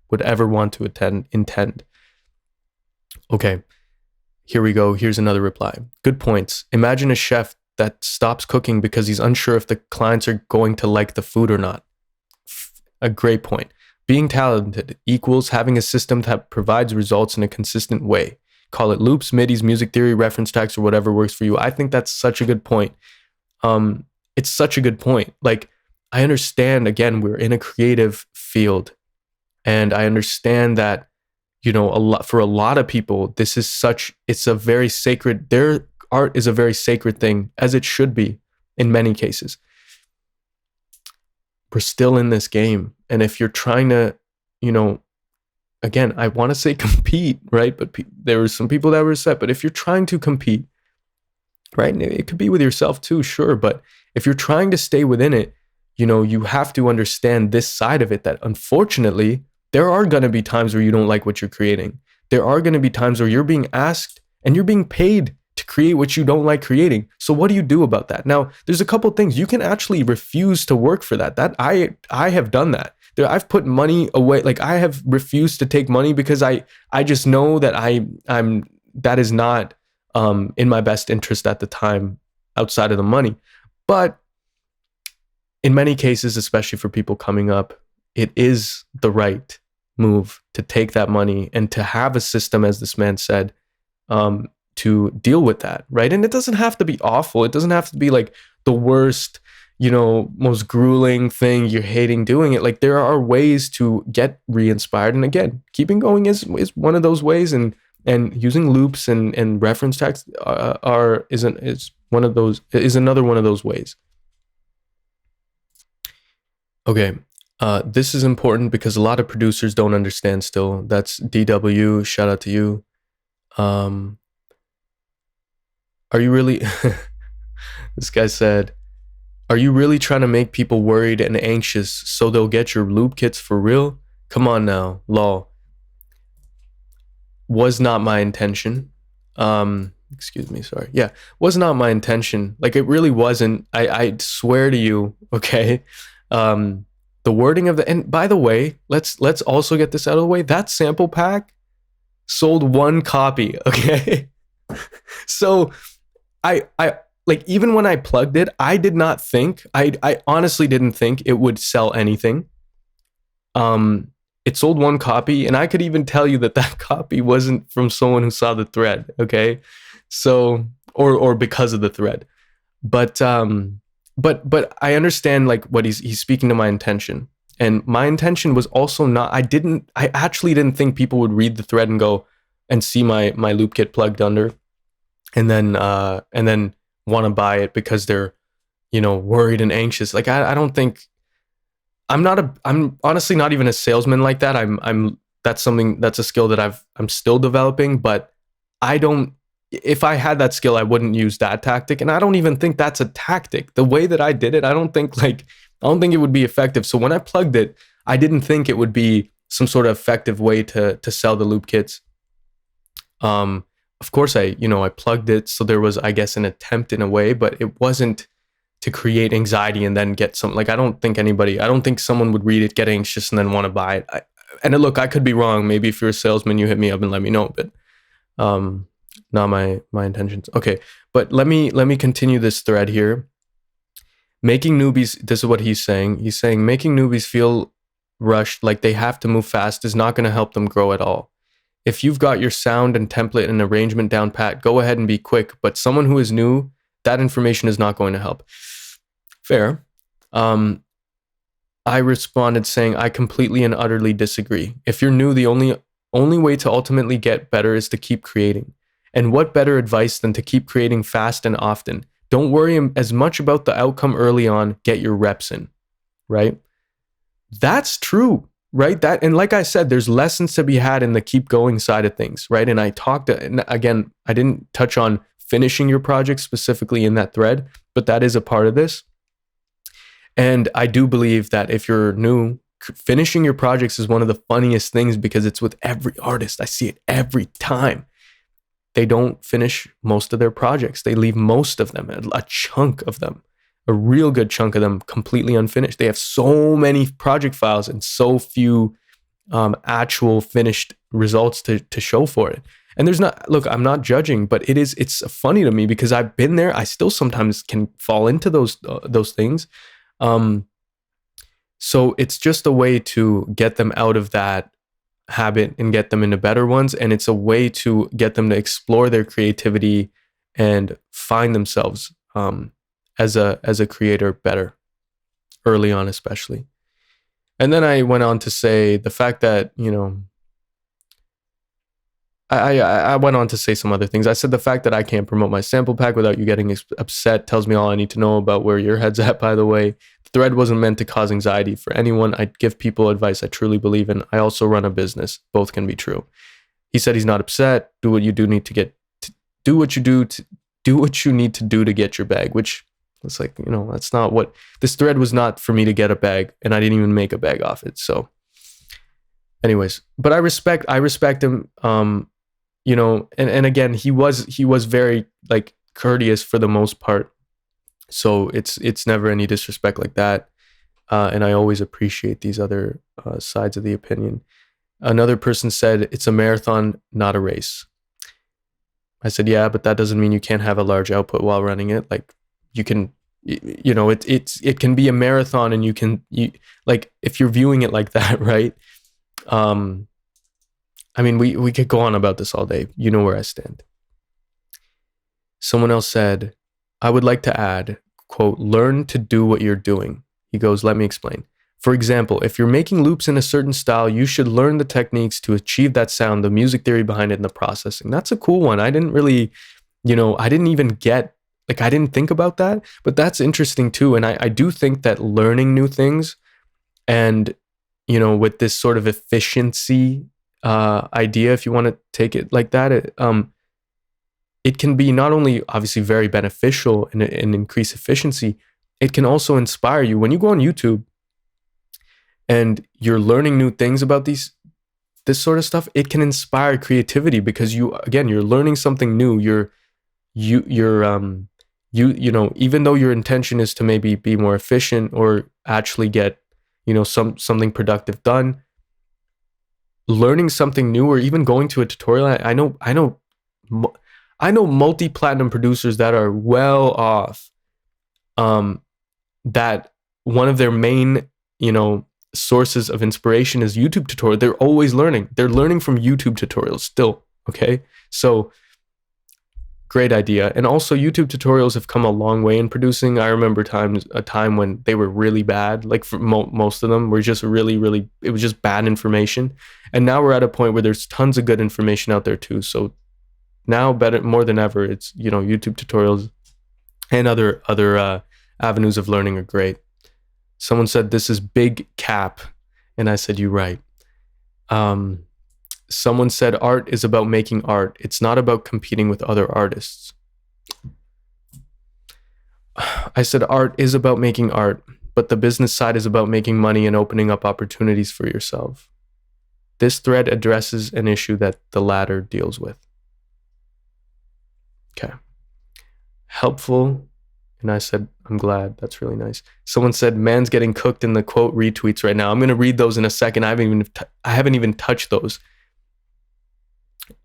would ever want to intend. Okay, here we go. Here's another reply. Good points. Imagine a chef that stops cooking because he's unsure if the clients are going to like the food or not. A great point. Being talented equals having a system that provides results in a consistent way. Call it loops, midis, music theory, reference tracks, or whatever works for you. I think that's such a good point. It's such a good point. Like, I understand, again, we're in a creative field, and I understand that, for a lot of people, it's a very sacred, their art is a very sacred thing, as it should be in many cases. We're still in this game. And if you're trying to, again, I want to say compete, right? But there were some people that were upset, but if you're trying to compete, right? It could be with yourself too, sure. But if you're trying to stay within it, you have to understand this side of it, that unfortunately, there are going to be times where you don't like what you're creating. There are going to be times where you're being asked and you're being paid to create what you don't like creating. So what do you do about that? Now, there's a couple things. You can actually refuse to work for that. That I have done that. I've put money away. Like, I have refused to take money because I just know that that is not in my best interest at the time, outside of the money. But in many cases, especially for people coming up, it is the right move to take that money and to have a system, as this man said, to deal with that, right? And it doesn't have to be awful. It doesn't have to be like the worst, most grueling thing you're hating doing it. Like, there are ways to get re-inspired. And again, keeping going is one of those ways. And using loops and reference tracks is another one of those ways. Okay, this is important because a lot of producers don't understand still. That's DW. Shout out to you. Are you really? This guy said, "Are you really trying to make people worried and anxious so they'll get your loop kits for real? Come on now, lol." Was not my intention. Excuse me, sorry. Yeah, was not my intention. Like, it really wasn't. I swear to you, okay? The wording of and by the way, let's also get this out of the way. That sample pack sold one copy, okay? So I like, even when I plugged it, I did not think, I honestly didn't think it would sell anything. It sold one copy, and I could even tell you that copy wasn't from someone who saw the thread, okay? So, or because of the thread. But I understand, like, what he's speaking to my intention. And my intention was also not, I actually didn't think people would read the thread and go and see my loop kit plugged under and then want to buy it because they're worried and anxious. Like I don't think I'm honestly not even a salesman like that. That's a skill that I'm still developing, but I don't, if I had that skill, I wouldn't use that tactic. And I don't even think that's a tactic. The way that I did it, I don't think it would be effective. So when I plugged it, I didn't think it would be some sort of effective way to sell the loop kits. Of course I plugged it. So there was, I guess, an attempt in a way, but it wasn't to create anxiety and then get some, like, I don't think someone would read it, get anxious, and then want to buy it. And look, I could be wrong. Maybe if you're a salesman, you hit me up and let me know, but not my intentions. Okay, but let me continue this thread here. Making newbies, this is what he's saying. He's saying making newbies feel rushed, like they have to move fast, is not going to help them grow at all. If you've got your sound and template and arrangement down pat, go ahead and be quick. But someone who is new, that information is not going to help. Fair. I responded saying, I completely and utterly disagree. If you're new, the only way to ultimately get better is to keep creating. And what better advice than to keep creating fast and often? Don't worry as much about the outcome early on. Get your reps in, right? That's true, right? And like I said, there's lessons to be had in the keep going side of things, right? And again, I didn't touch on finishing your project specifically in that thread, but that is a part of this. And I do believe that if you're new, finishing your projects is one of the funniest things, because it's with every artist. I see it every time. They don't finish most of their projects. They leave most of them, a chunk of them, a real good chunk of them completely unfinished. They have so many project files and so few actual finished results to show for it. And look, I'm not judging, but it's funny to me because I've been there. I still sometimes can fall into those things. So it's just a way to get them out of that habit and get them into better ones. And it's a way to get them to explore their creativity and find themselves as a creator better early on, especially. And then I went on to say the fact that, I went on to say some other things. I said the fact that I can't promote my sample pack without you getting upset tells me all I need to know about where your head's at, by the way. The thread wasn't meant to cause anxiety for anyone. I give people advice I truly believe in. I also run a business. Both can be true. He said he's not upset. Do what you need to get your bag, which it's like, that's not what this thread was. Not for me to get a bag, and I didn't even make a bag off it. So anyways, but I respect him. And again, he was very like courteous for the most part. So it's never any disrespect like that. And I always appreciate these other sides of the opinion. Another person said, it's a marathon, not a race. I said, yeah, but that doesn't mean you can't have a large output while running it. Like you can, it can be a marathon, and like if you're viewing it like that, right? I mean, we could go on about this all day. You know where I stand. Someone else said, I would like to add, quote, learn to do what you're doing. He goes, let me explain. For example, if you're making loops in a certain style, you should learn the techniques to achieve that sound, the music theory behind it, and the processing. That's a cool one. I didn't really, I didn't even get, I didn't think about that, but that's interesting too. And I do think that learning new things and, with this sort of efficiency idea, if you want to take it like that, it can be not only obviously very beneficial and increase efficiency, it can also inspire you. When you go on YouTube and you're learning new things about this sort of stuff, it can inspire creativity because you're learning something new. Even though your intention is to maybe be more efficient or actually get, something productive done, learning something new or even going to a tutorial. I know multi-platinum producers that are well off, that one of their main, sources of inspiration is YouTube tutorial. They're always learning. They're learning from YouTube tutorials still. Okay. So great idea. And also YouTube tutorials have come a long way in producing. I remember a time when they were really bad. Like for most of them were just really, it was just bad information. And now we're at a point where there's tons of good information out there too. So now more than ever, it's, YouTube tutorials and other avenues of learning are great. Someone said, this is big cap. And I said, you're right. Someone said, art is about making art. It's not about competing with other artists. I said, art is about making art, but the business side is about making money and opening up opportunities for yourself. This thread addresses an issue that the latter deals with. Okay. Helpful. And I said, I'm glad. That's really nice. Someone said, man's getting cooked in the quote retweets right now. I'm going to read those in a second. I haven't even touched those.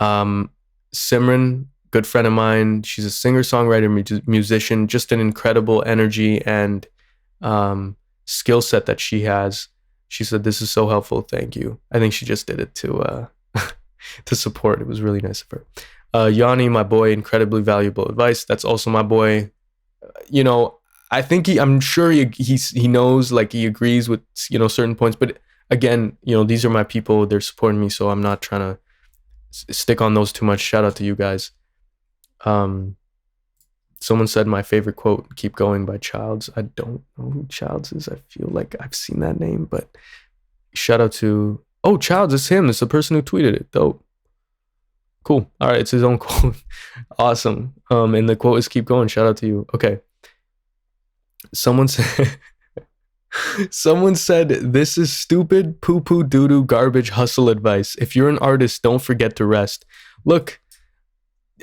Simran, good friend of mine. She's a singer-songwriter, musician, just an incredible energy and skill set that she has. She said, this is so helpful. Thank you. I think she just did it to to support. It was really nice of her. Yanni, my boy, incredibly valuable advice. That's also my boy. You know, I think I'm sure he knows, like he agrees with, you know, certain points. But again, you know, these are my people. They're supporting me. So I'm not trying to stick on those too much. Shout out to you guys. Someone said my favorite quote, keep going by Childs. I don't know who Childs is. I feel like I've seen that name, but shout out to, oh, Childs, it's him. It's the person who tweeted it. Dope. Cool. All right. It's his own quote. Awesome. And the quote is keep going. Shout out to you. Okay. Someone said, this is stupid, poo-poo, doo-doo, garbage, hustle advice. If you're an artist, don't forget to rest. Look,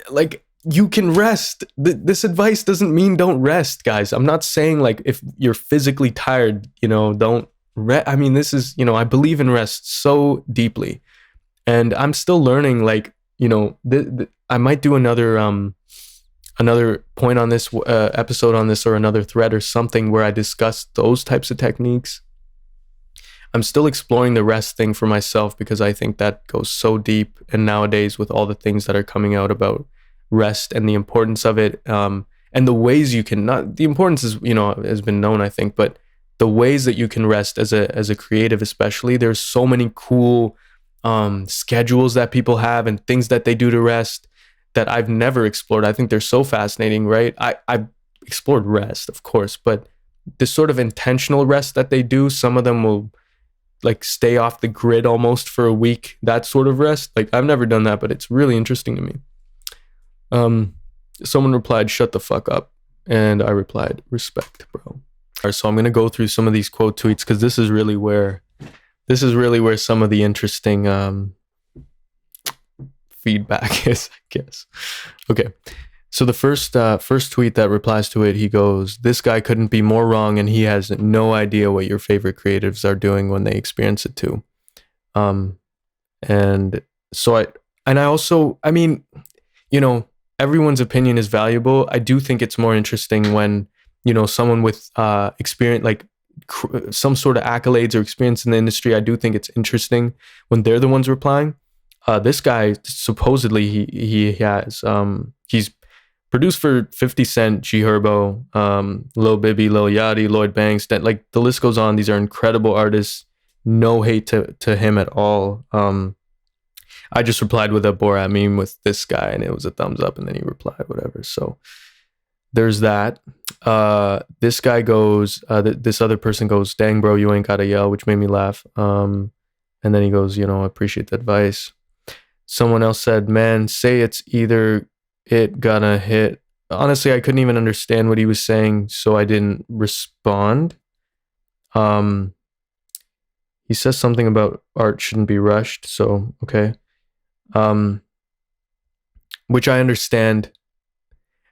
like, you can rest. This advice doesn't mean don't rest, guys. I'm not saying like if you're physically tired, you know, don't rest. I mean, this is, you know, I believe in rest so deeply. And I'm still learning, like, you know, I might do another point on this episode on this, or another thread or something where I discuss those types of techniques. I'm still exploring the rest thing for myself because I think that goes so deep. And nowadays with all the things that are coming out about rest and the importance of it, and the ways you can, not the importance is, you know, has been known, I think, but the ways that you can rest as a creative, especially, there's so many cool schedules that people have and things that they do to rest that I've never explored. I think they're so fascinating, right? I've explored rest, of course, but this sort of intentional rest that they do, some of them will like stay off the grid almost for a week, that sort of rest. Like, I've never done that, but it's really interesting to me. Someone replied, shut the fuck up. And I replied, respect, bro. All right, so I'm going to go through some of these quote tweets because this is really where some of the interesting feedback is, I guess. Okay. So the first tweet that replies to it, he goes, this guy couldn't be more wrong, and he has no idea what your favorite creatives are doing when they experience it too. And so I mean, you know, everyone's opinion is valuable. I do think it's more interesting when, you know, someone with experience, like some sort of accolades or experience in the industry. I do think it's interesting when they're the ones replying. This guy, supposedly he has, he's produced for 50 Cent, G Herbo, Lil Bibby, Lil Yachty, Lloyd Banks, like the list goes on. These are incredible artists. No hate to him at all. I just replied with a Borat meme with this guy, and it was a thumbs up, and then he replied whatever. So there's that. This guy goes, this other person goes, dang bro, you ain't gotta yell, which made me laugh. And then he goes, you know, I appreciate the advice. Someone else said, man, say it's either it gonna hit. Honestly, I couldn't even understand what he was saying, so I didn't respond. He says something about art shouldn't be rushed, so okay. Which I understand,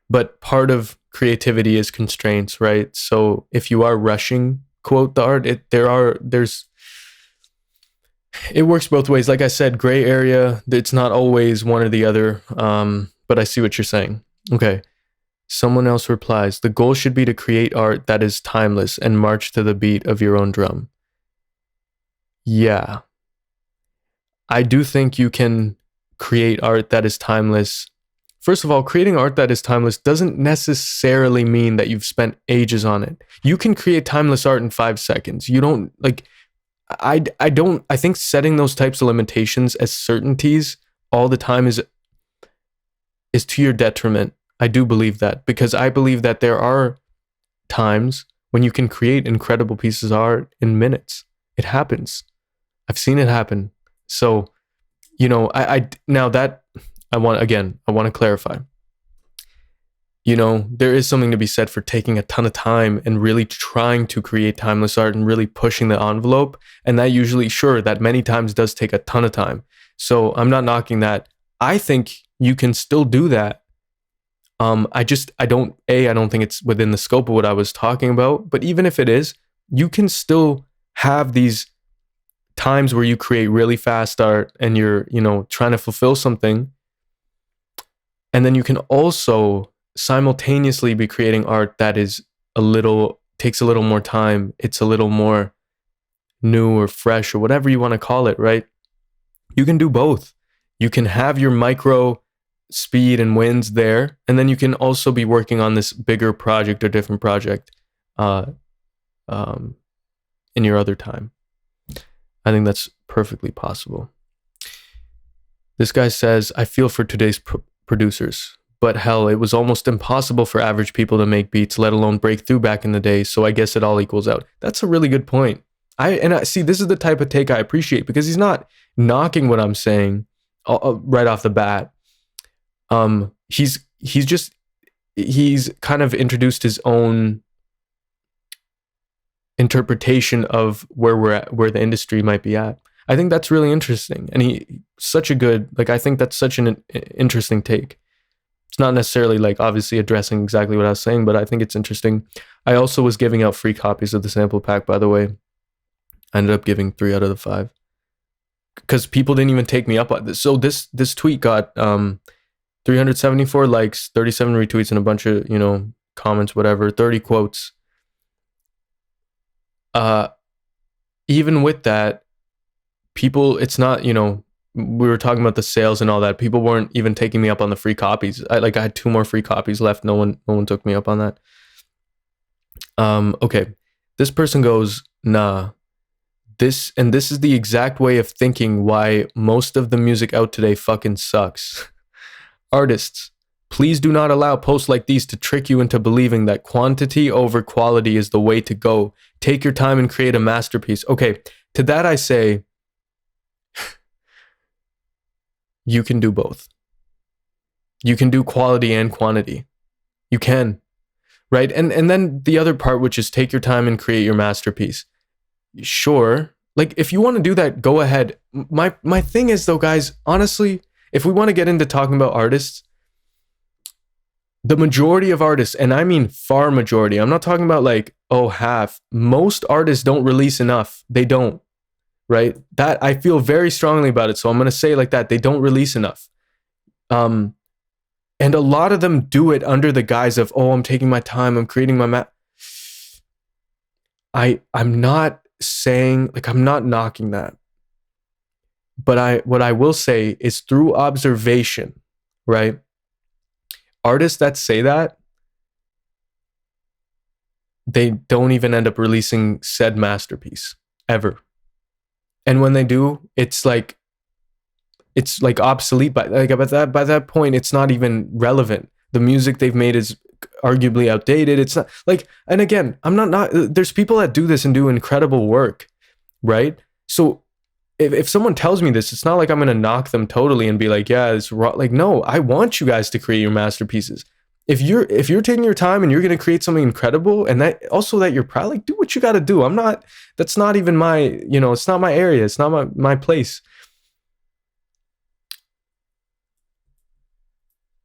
but part of creativity is constraints, right? So if you are rushing, quote, the art, it works both ways. Like I said, gray area, it's not always one or the other. But I see what you're saying. Okay. Someone else replies, the goal should be to create art that is timeless and march to the beat of your own drum. Yeah. I do think you can create art that is timeless. First of all, creating art that is timeless doesn't necessarily mean that you've spent ages on it. You can create timeless art in 5 seconds. You don't, like, I think setting those types of limitations as certainties all the time is to your detriment. I do believe that, because I believe that there are times when you can create incredible pieces of art in minutes. It happens. I've seen it happen. So, you know, I now that I want to clarify. You know, there is something to be said for taking a ton of time and really trying to create timeless art and really pushing the envelope. And that usually, sure, that many times does take a ton of time. So I'm not knocking that. I think you can still do that. I don't think it's within the scope of what I was talking about. But even if it is, you can still have these times where you create really fast art and you're, you know, trying to fulfill something. And then you can also simultaneously be creating art that is takes a little more time. It's a little more new or fresh or whatever you want to call it, right? You can do both. You can have your micro speed and wins there, and then you can also be working on this bigger project or different project in your other time. I think that's perfectly possible. This guy says, I feel for today's producers. But hell, it was almost impossible for average people to make beats, let alone break through back in the day. So I guess it all equals out. That's a really good point. I see, this is the type of take I appreciate, because he's not knocking what I'm saying right off the bat. He's kind of introduced his own interpretation of where we're at, where the industry might be at. I think that's really interesting. And I think that's such an interesting take. It's not necessarily like obviously addressing exactly what I was saying, but I think it's interesting. I also was giving out free copies of the sample pack, by the way. I ended up giving 3 out of the 5 because people didn't even take me up on this. So this tweet got 374 likes, 37 retweets, and a bunch of, you know, comments, whatever, 30 quotes. Even with that, people, it's not, you know, we were talking about the sales and all that. People weren't even taking me up on the free copies. I had 2 more free copies left. No one took me up on that. Okay. This person goes, nah. This is the exact way of thinking why most of the music out today fucking sucks. Artists, please do not allow posts like these to trick you into believing that quantity over quality is the way to go. Take your time and create a masterpiece. Okay, to that I say, you can do both. You can do quality and quantity. You can, right? And then the other part, which is take your time and create your masterpiece. Sure, like if you want to do that, go ahead. My thing is though, guys, honestly, if we want to get into talking about artists, the majority of artists, and I mean far majority, I'm not talking about like, oh, half. Most artists don't release enough. They don't. Right? That I feel very strongly about it. So I'm going to say it like that. They don't release enough. And a lot of them do it under the guise of, oh, I'm taking my time. I'm creating my I'm not saying, like, I'm not knocking that. But what I will say is through observation, right? Artists that say that, they don't even end up releasing said masterpiece ever. And when they do, it's like obsolete. By that point, it's not even relevant. The music they've made is arguably outdated. It's not like, and again, there's people that do this and do incredible work, right? So if someone tells me this, it's not like I'm going to knock them totally and be like, yeah, it's raw. Like, no, I want you guys to create your masterpieces. If you're taking your time and you're going to create something incredible, and that also that you're proud, like, do what you got to do. That's not even my, you know, it's not my area. It's not my place.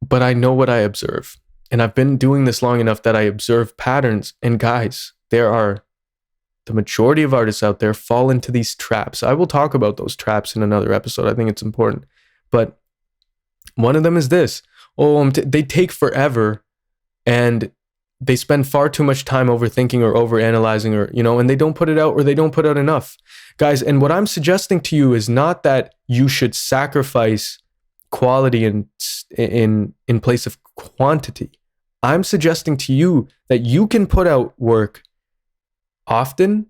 But I know what I observe. And I've been doing this long enough that I observe patterns. And guys, the majority of artists out there fall into these traps. I will talk about those traps in another episode. I think it's important. But one of them is this. They take forever and they spend far too much time overthinking or overanalyzing, or, you know, and they don't put it out, or they don't put out enough. Guys, and what I'm suggesting to you is not that you should sacrifice quality in place of quantity. I'm suggesting to you that you can put out work often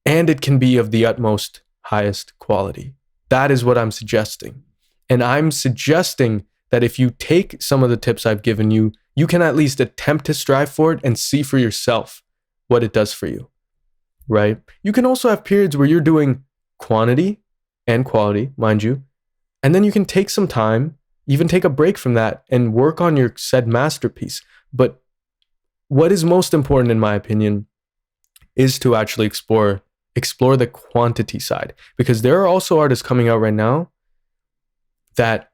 and it can be of the utmost highest quality. That is what I'm suggesting. And I'm suggesting that if you take some of the tips I've given you, you can at least attempt to strive for it and see for yourself, what it does for you, right? You can also have periods where you're doing quantity and quality, mind you, and then you can take some time, even take a break from that and work on your said masterpiece. But what is most important, in my opinion, is to actually explore the quantity side, because there are also artists coming out right now that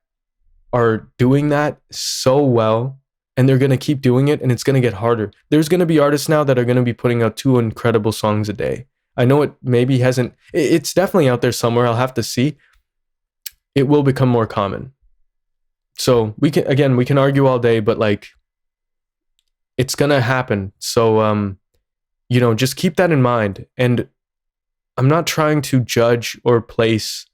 are doing that so well, and they're going to keep doing it, and it's going to get harder. There's going to be artists now that are going to be putting out 2 incredible songs a day. I know it maybe hasn't, it's definitely out there somewhere. I'll have to see. It will become more common. So we can argue all day, but like, it's going to happen. So, just keep that in mind. And I'm not trying to judge or place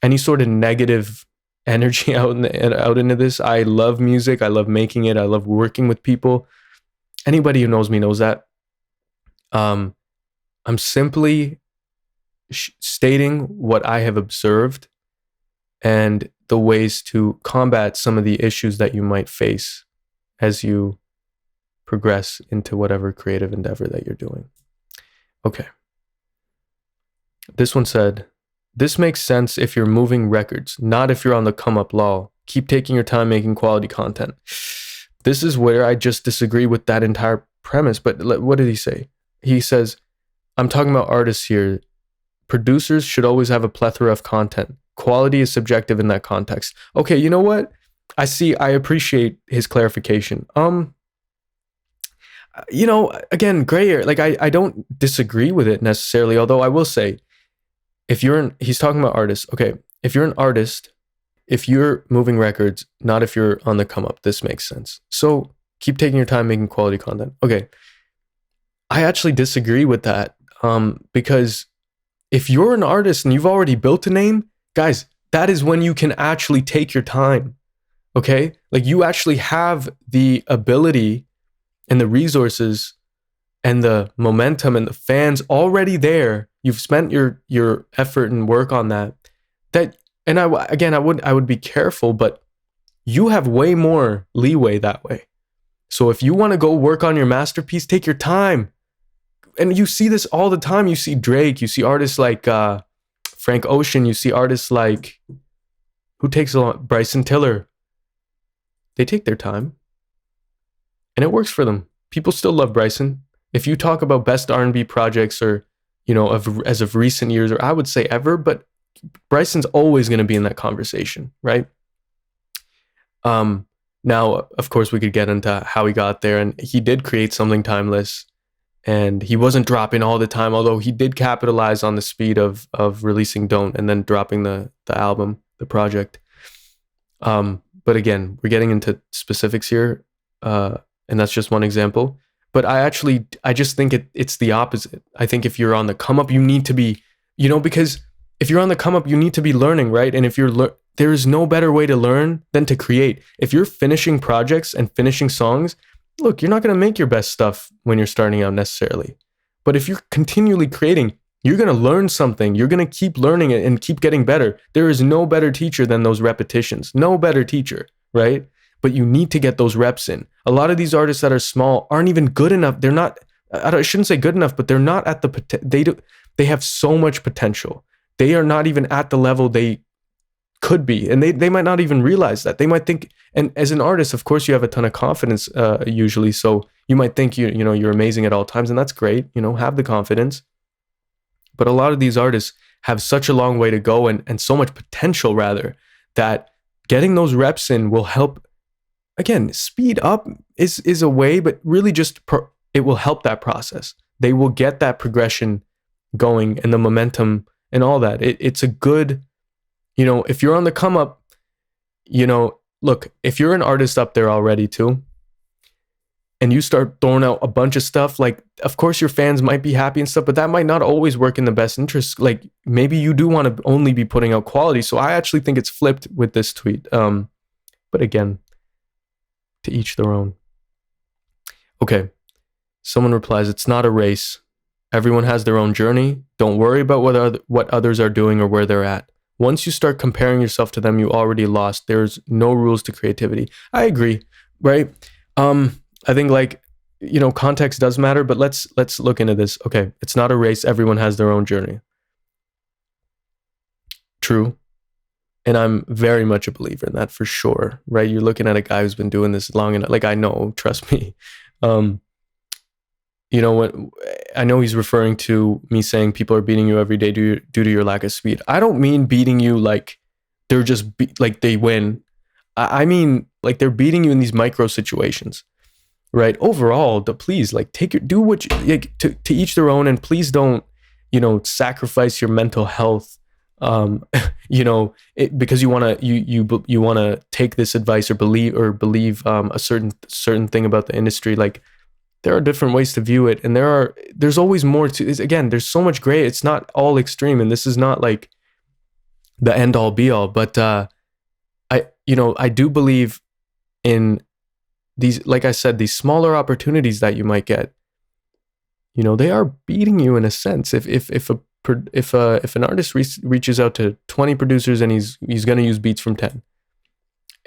any sort of negative energy out into this. I love music. I love making it. I love working with people. Anybody who knows me knows that. I'm simply stating what I have observed and the ways to combat some of the issues that you might face as you progress into whatever creative endeavor that you're doing. Okay. This one said, this makes sense if you're moving records, not if you're on the come up, lol. Keep taking your time making quality content. This is where I just disagree with that entire premise. But what did he say? He says, I'm talking about artists here. Producers should always have a plethora of content. Quality is subjective in that context. Okay, you know what? I appreciate his clarification. Again, gray area. Like I don't disagree with it necessarily, although I will say, he's talking about artists. Okay, if you're an artist, if you're moving records, not if you're on the come up, this makes sense. So keep taking your time making quality content. Okay, I actually disagree with that, because if you're an artist and you've already built a name, guys, that is when you can actually take your time. Okay, like you actually have the ability and the resources and the momentum and the fans already there. You've spent your effort and work on that. And I would be careful, but you have way more leeway that way. So if you want to go work on your masterpiece, take your time. And you see this all the time. You see Drake, you see artists like Frank Ocean, you see artists like, who takes a long, Bryson Tiller. They take their time. And it works for them. People still love Bryson. If you talk about best R&B projects or, as of recent years, or I would say ever, but Bryson's always going to be in that conversation, right? Now, of course, we could get into how he got there, and he did create something timeless, and he wasn't dropping all the time, although he did capitalize on the speed of releasing Don't and then dropping the album, the project. But again, we're getting into specifics here, and that's just one example. But I just think it's the opposite. I think if you're on the come up, you need to be, because if you're on the come up, you need to be learning, right? And if there is no better way to learn than to create. If you're finishing projects and finishing songs, look, you're not going to make your best stuff when you're starting out necessarily. But if you're continually creating, you're going to learn something. You're going to keep learning it and keep getting better. There is no better teacher than those repetitions. No better teacher, right? But you need to get those reps in. A lot of these artists that are small aren't even good enough. They're not, I shouldn't say good enough, but they're not at they have so much potential. They are not even at the level they could be. And they might not even realize that. They might think, and as an artist, of course, you have a ton of confidence usually. So you might think you're amazing at all times, and that's great. Have the confidence. But a lot of these artists have such a long way to go and so much potential, rather, that getting those reps in will help. Again, speed up is a way, but really just it will help that process. They will get that progression going and the momentum and all that. It's a good, if you're on the come up, look, if you're an artist up there already too, and you start throwing out a bunch of stuff, like, of course your fans might be happy and stuff, but that might not always work in the best interest. Like, maybe you do want to only be putting out quality. So I actually think it's flipped with this tweet. But again, to each their own. Okay. Someone replies, it's not a race. Everyone has their own journey. Don't worry about what others are doing or where they're at. Once you start comparing yourself to them, you already lost. There's no rules to creativity. I agree, right? I think, like, context does matter, but let's look into this. Okay, it's not a race. Everyone has their own journey. True. And I'm very much a believer in that for sure, right? You're looking at a guy who's been doing this long enough. Like, I know, trust me. What I know he's referring to me saying people are beating you every day due to your lack of speed. I don't mean beating you like they're just like they win. I mean like they're beating you in these micro situations, right? Overall, please like do what you like, to each their own, and please don't sacrifice your mental health because you want to you want to take this advice or believe a certain thing about the industry. Like, there are different ways to view it, and there's always more to. Again, there's so much gray. It's not all extreme, and this is not like the end all be all. But I do believe in these, like I said, these smaller opportunities that you might get. They are beating you in a sense. If an artist reaches out to 20 producers and he's going to use beats from 10,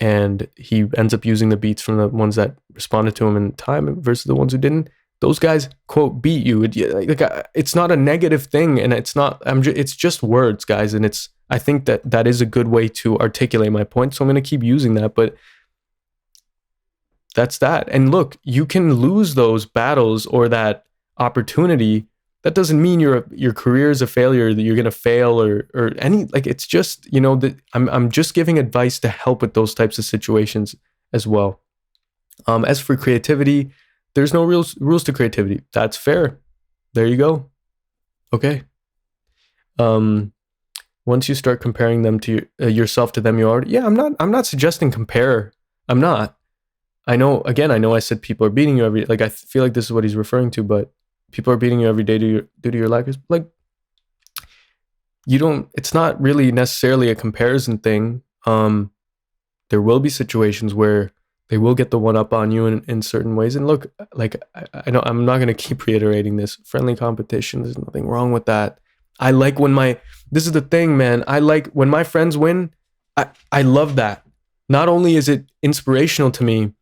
and he ends up using the beats from the ones that responded to him in time versus the ones who didn't, those guys quote beat you. It's not a negative thing, and it's just words, guys, and I think that is a good way to articulate my point, so I'm going to keep using that. But that's that. And look, you can lose those battles or that opportunity. That doesn't mean your career is a failure, that you're going to fail or any, like, it's just, that I'm just giving advice to help with those types of situations as well. As for creativity, there's no rules to creativity. That's fair. There you go. Okay. Once you start comparing them to yourself to them, you already, I'm not suggesting compare. I'm not. I know I said people are beating you every, like, I feel like this is what he's referring to, but people are beating you every day due to your lack of, like, it's not really necessarily a comparison thing. There will be situations where they will get the one up on you in certain ways. And look, like, I know I'm not going to keep reiterating this. Friendly competition, there's nothing wrong with that. I like this is the thing, man. I like when my friends win. I love that. Not only is it inspirational to me,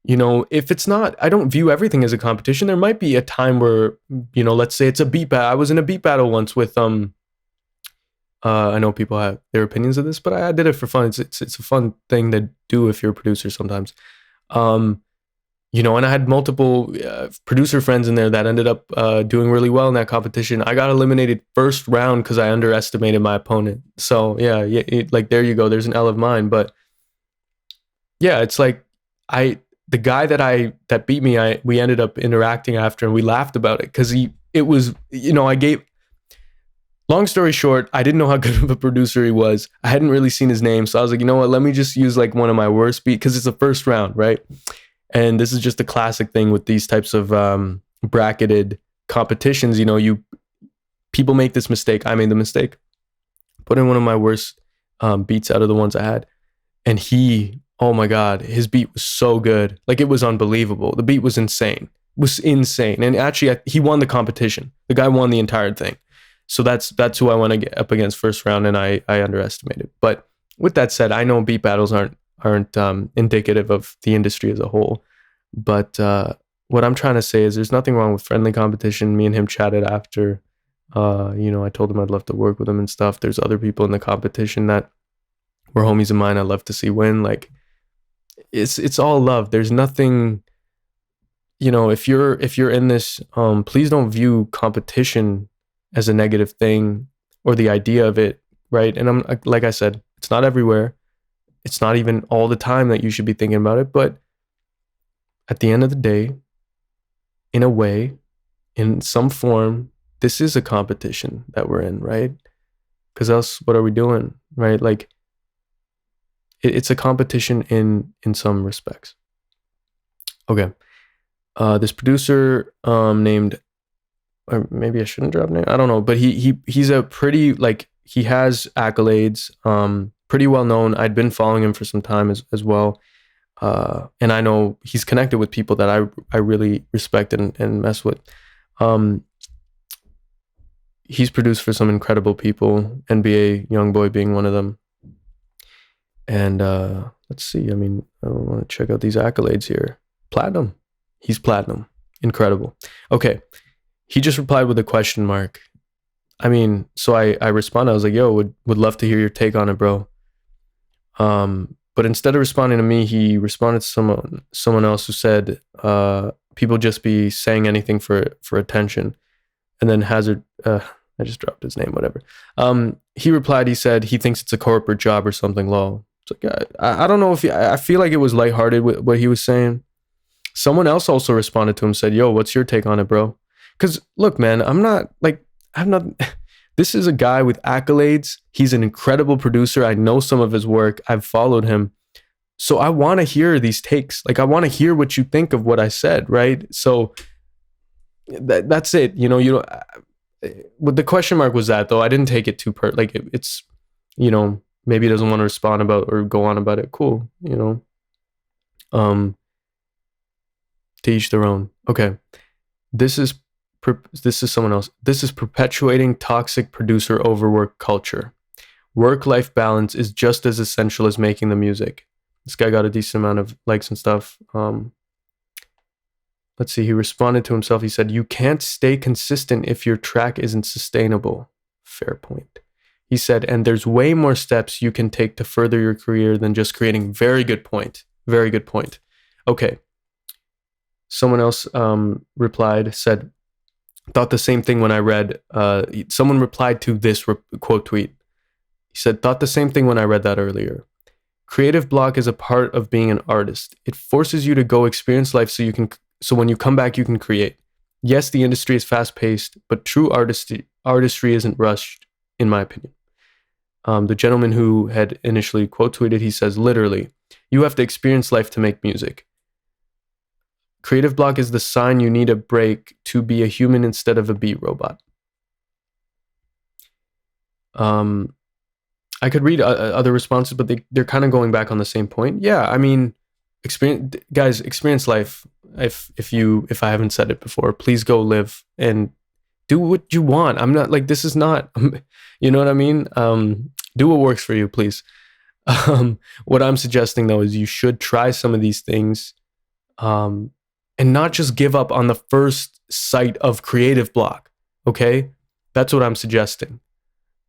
if it's not, I don't view everything as a competition. There might be a time where, let's say it's a beat battle. I was in a beat battle once with, I know people have their opinions of this, but I did it for fun. It's a fun thing to do if you're a producer sometimes. And I had multiple producer friends in there that ended up doing really well in that competition. I got eliminated first round because I underestimated my opponent. So like, there you go. There's an L of mine. But yeah, it's like, the guy that beat me, we ended up interacting after, and we laughed about it because long story short, I didn't know how good of a producer he was. I hadn't really seen his name. So I was like, you know what, let me just use like one of my worst beats, because it's the first round, right? And this is just a classic thing with these types of bracketed competitions. People make this mistake. I made the mistake. Put in one of my worst beats out of the ones I had. And oh my God, his beat was so good. Like, it was unbelievable. The beat was insane. And actually, he won the competition. The guy won the entire thing. So that's who I want to get up against first round, and I underestimated. But with that said, I know beat battles aren't indicative of the industry as a whole. But what I'm trying to say is there's nothing wrong with friendly competition. Me and him chatted after. I told him I'd love to work with him and stuff. There's other people in the competition that were homies of mine I'd love to see win. Like, it's all love. There's nothing, if you're in this, please don't view competition as a negative thing or the idea of it, right? And I'm, like I said, it's not everywhere. It's not even all the time that you should be thinking about it. But at the end of the day, in a way, in some form, this is a competition that we're in, right? Because else, what are we doing, right? Like, it's a competition in some respects. Okay. This producer named, or maybe I shouldn't drop name, I don't know, but he's a pretty, like, he has accolades, pretty well known. I'd been following him for some time as well. And I know he's connected with people that I really respect and mess with. He's produced for some incredible people, NBA Youngboy being one of them. And let's see, I want to check out these accolades here. Platinum. He's platinum. Incredible. Okay. He just replied with a question mark. I mean, so I responded. I was like, yo, would love to hear your take on it, bro. But instead of responding to me, he responded to someone else who said, people just be saying anything for attention. And then Hazard, I just dropped his name, whatever. He replied, he said he thinks it's a corporate job or something, lol. It's like, I don't know if I feel like it was lighthearted with what he was saying. Someone else also responded to him, said, yo, what's your take on it, bro? Because look, man, I'm not, this is a guy with accolades. He's an incredible producer. I know some of his work. I've followed him. So I want to hear these takes. Like, I want to hear what you think of what I said, right? So that's it. What the question mark was that, though. I didn't take it too it's, maybe he doesn't want to respond about or go on about it. Cool. To each their own. Okay. This is someone else. This is perpetuating toxic producer overwork culture. Work-life balance is just as essential as making the music. This guy got a decent amount of likes and stuff. Let's see. He responded to himself. He said, you can't stay consistent if your track isn't sustainable. Fair point. He said, and there's way more steps you can take to further your career than just creating. Very good point. Very good point. Okay. Someone else replied, said, thought the same thing when I read, someone replied to this quote tweet. He said, thought the same thing when I read that earlier. Creative block is a part of being an artist. It forces you to go experience life so when you come back, you can create. Yes, the industry is fast paced, but true artistry isn't rushed, in my opinion. The gentleman who had initially quote tweeted, he says, literally, you have to experience life to make music. Creative block is the sign you need a break to be a human instead of a beat robot. I could read other responses, but they're kind of going back on the same point. Yeah, I mean, experience life. If I haven't said it before, please go live and do what you want. I'm not like, this is not, you know what I mean? Do what works for you, please. What I'm suggesting though is you should try some of these things. And not just give up on the first sight of creative block, okay? That's what I'm suggesting.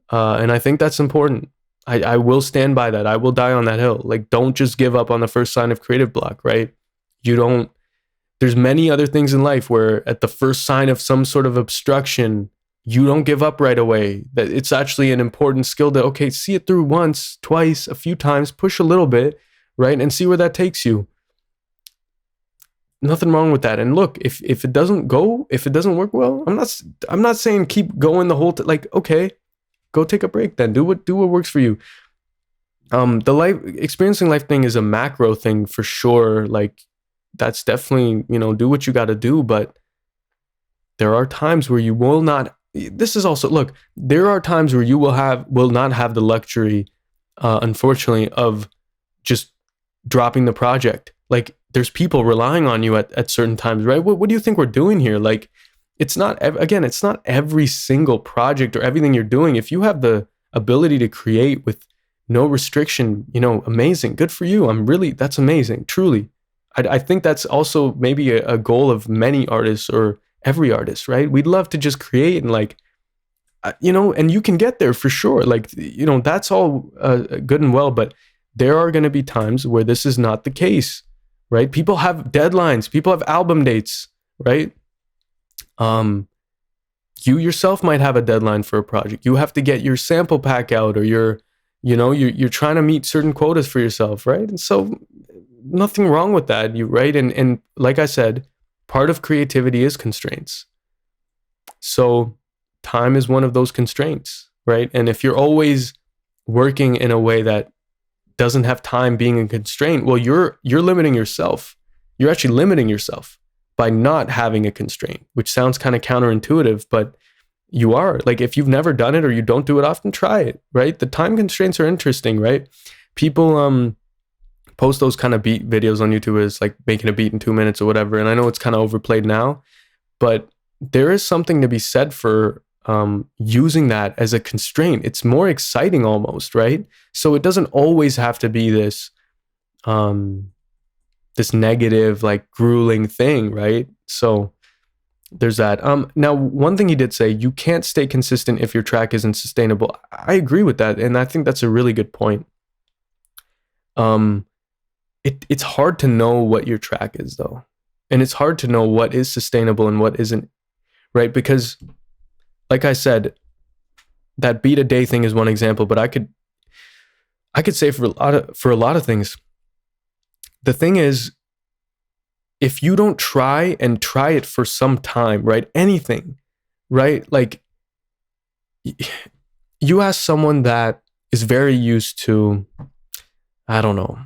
And I think that's important. I will stand by that. I will die on that hill. Like, don't just give up on the first sign of creative block, right? There's many other things in life where at the first sign of some sort of obstruction, you don't give up right away. That it's actually an important skill to, okay, see it through once, twice, a few times, push a little bit, right? And see where that takes you. Nothing wrong with that. And look, if it doesn't work well, I'm not saying keep going the whole okay, go take a break then. Do what works for you. The experiencing life thing is a macro thing for sure. Like, that's definitely, do what you got to do, but there are times where you will not. This is also, look, there are times where you will not have the luxury, unfortunately, of just dropping the project. Like, there's people relying on you at certain times, right? What do you think we're doing here? Like, it's not every single project or everything you're doing. If you have the ability to create with no restriction, amazing, good for you. That's amazing, truly. I think that's also maybe a goal of many artists or every artist, right? We'd love to just create and and you can get there for sure. That's all good and well, but there are going to be times where this is not the case. Right? People have deadlines. People have album dates, right? You yourself might have a deadline for a project. You have to get your sample pack out, or you're trying to meet certain quotas for yourself, right? And so nothing wrong with that, right? And like I said, part of creativity is constraints. So time is one of those constraints, right? And if you're always working in a way that doesn't have time being a constraint, well, you're limiting yourself. You're actually limiting yourself by not having a constraint, which sounds kind of counterintuitive, but you are. Like, if you've never done it or you don't do it often, try it, right? The time constraints are interesting, right? People post those kind of beat videos on YouTube as like making a beat in 2 minutes or whatever, and I know it's kind of overplayed now, but there is something to be said for using that as a constraint. It's more exciting almost, right? So it doesn't always have to be this this negative, like, grueling thing, right? So there's that. Now, one thing he did say, you can't stay consistent if your track isn't sustainable. I agree with that, and I think that's a really good point. It's hard to know what your track is, though, and it's hard to know what is sustainable and what isn't, right? Because, like I said, that beat a day thing is one example, but I could say for a lot of things. The thing is, if you don't try it for some time, right? Anything, right? Like, you ask someone that is very used to, I don't know,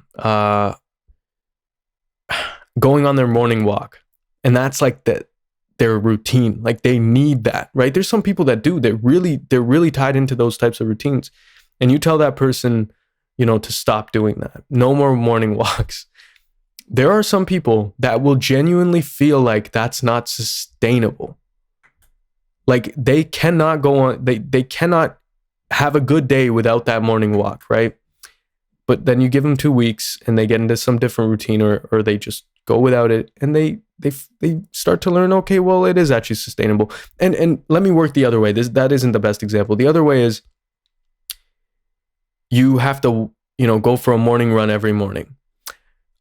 going on their morning walk, and that's like their routine. Like, they need that, right? There's some people that do. They're really tied into those types of routines, and you tell that person, to stop doing that. No more morning walks. There are some people that will genuinely feel like that's not sustainable. Like, they cannot go on, they cannot have a good day without that morning walk, right? But then you give them 2 weeks and they get into some different routine, or they just go without it, and they start to learn, okay, well, it is actually sustainable. And let me work the other way. That isn't the best example. The other way is, you have to, go for a morning run every morning.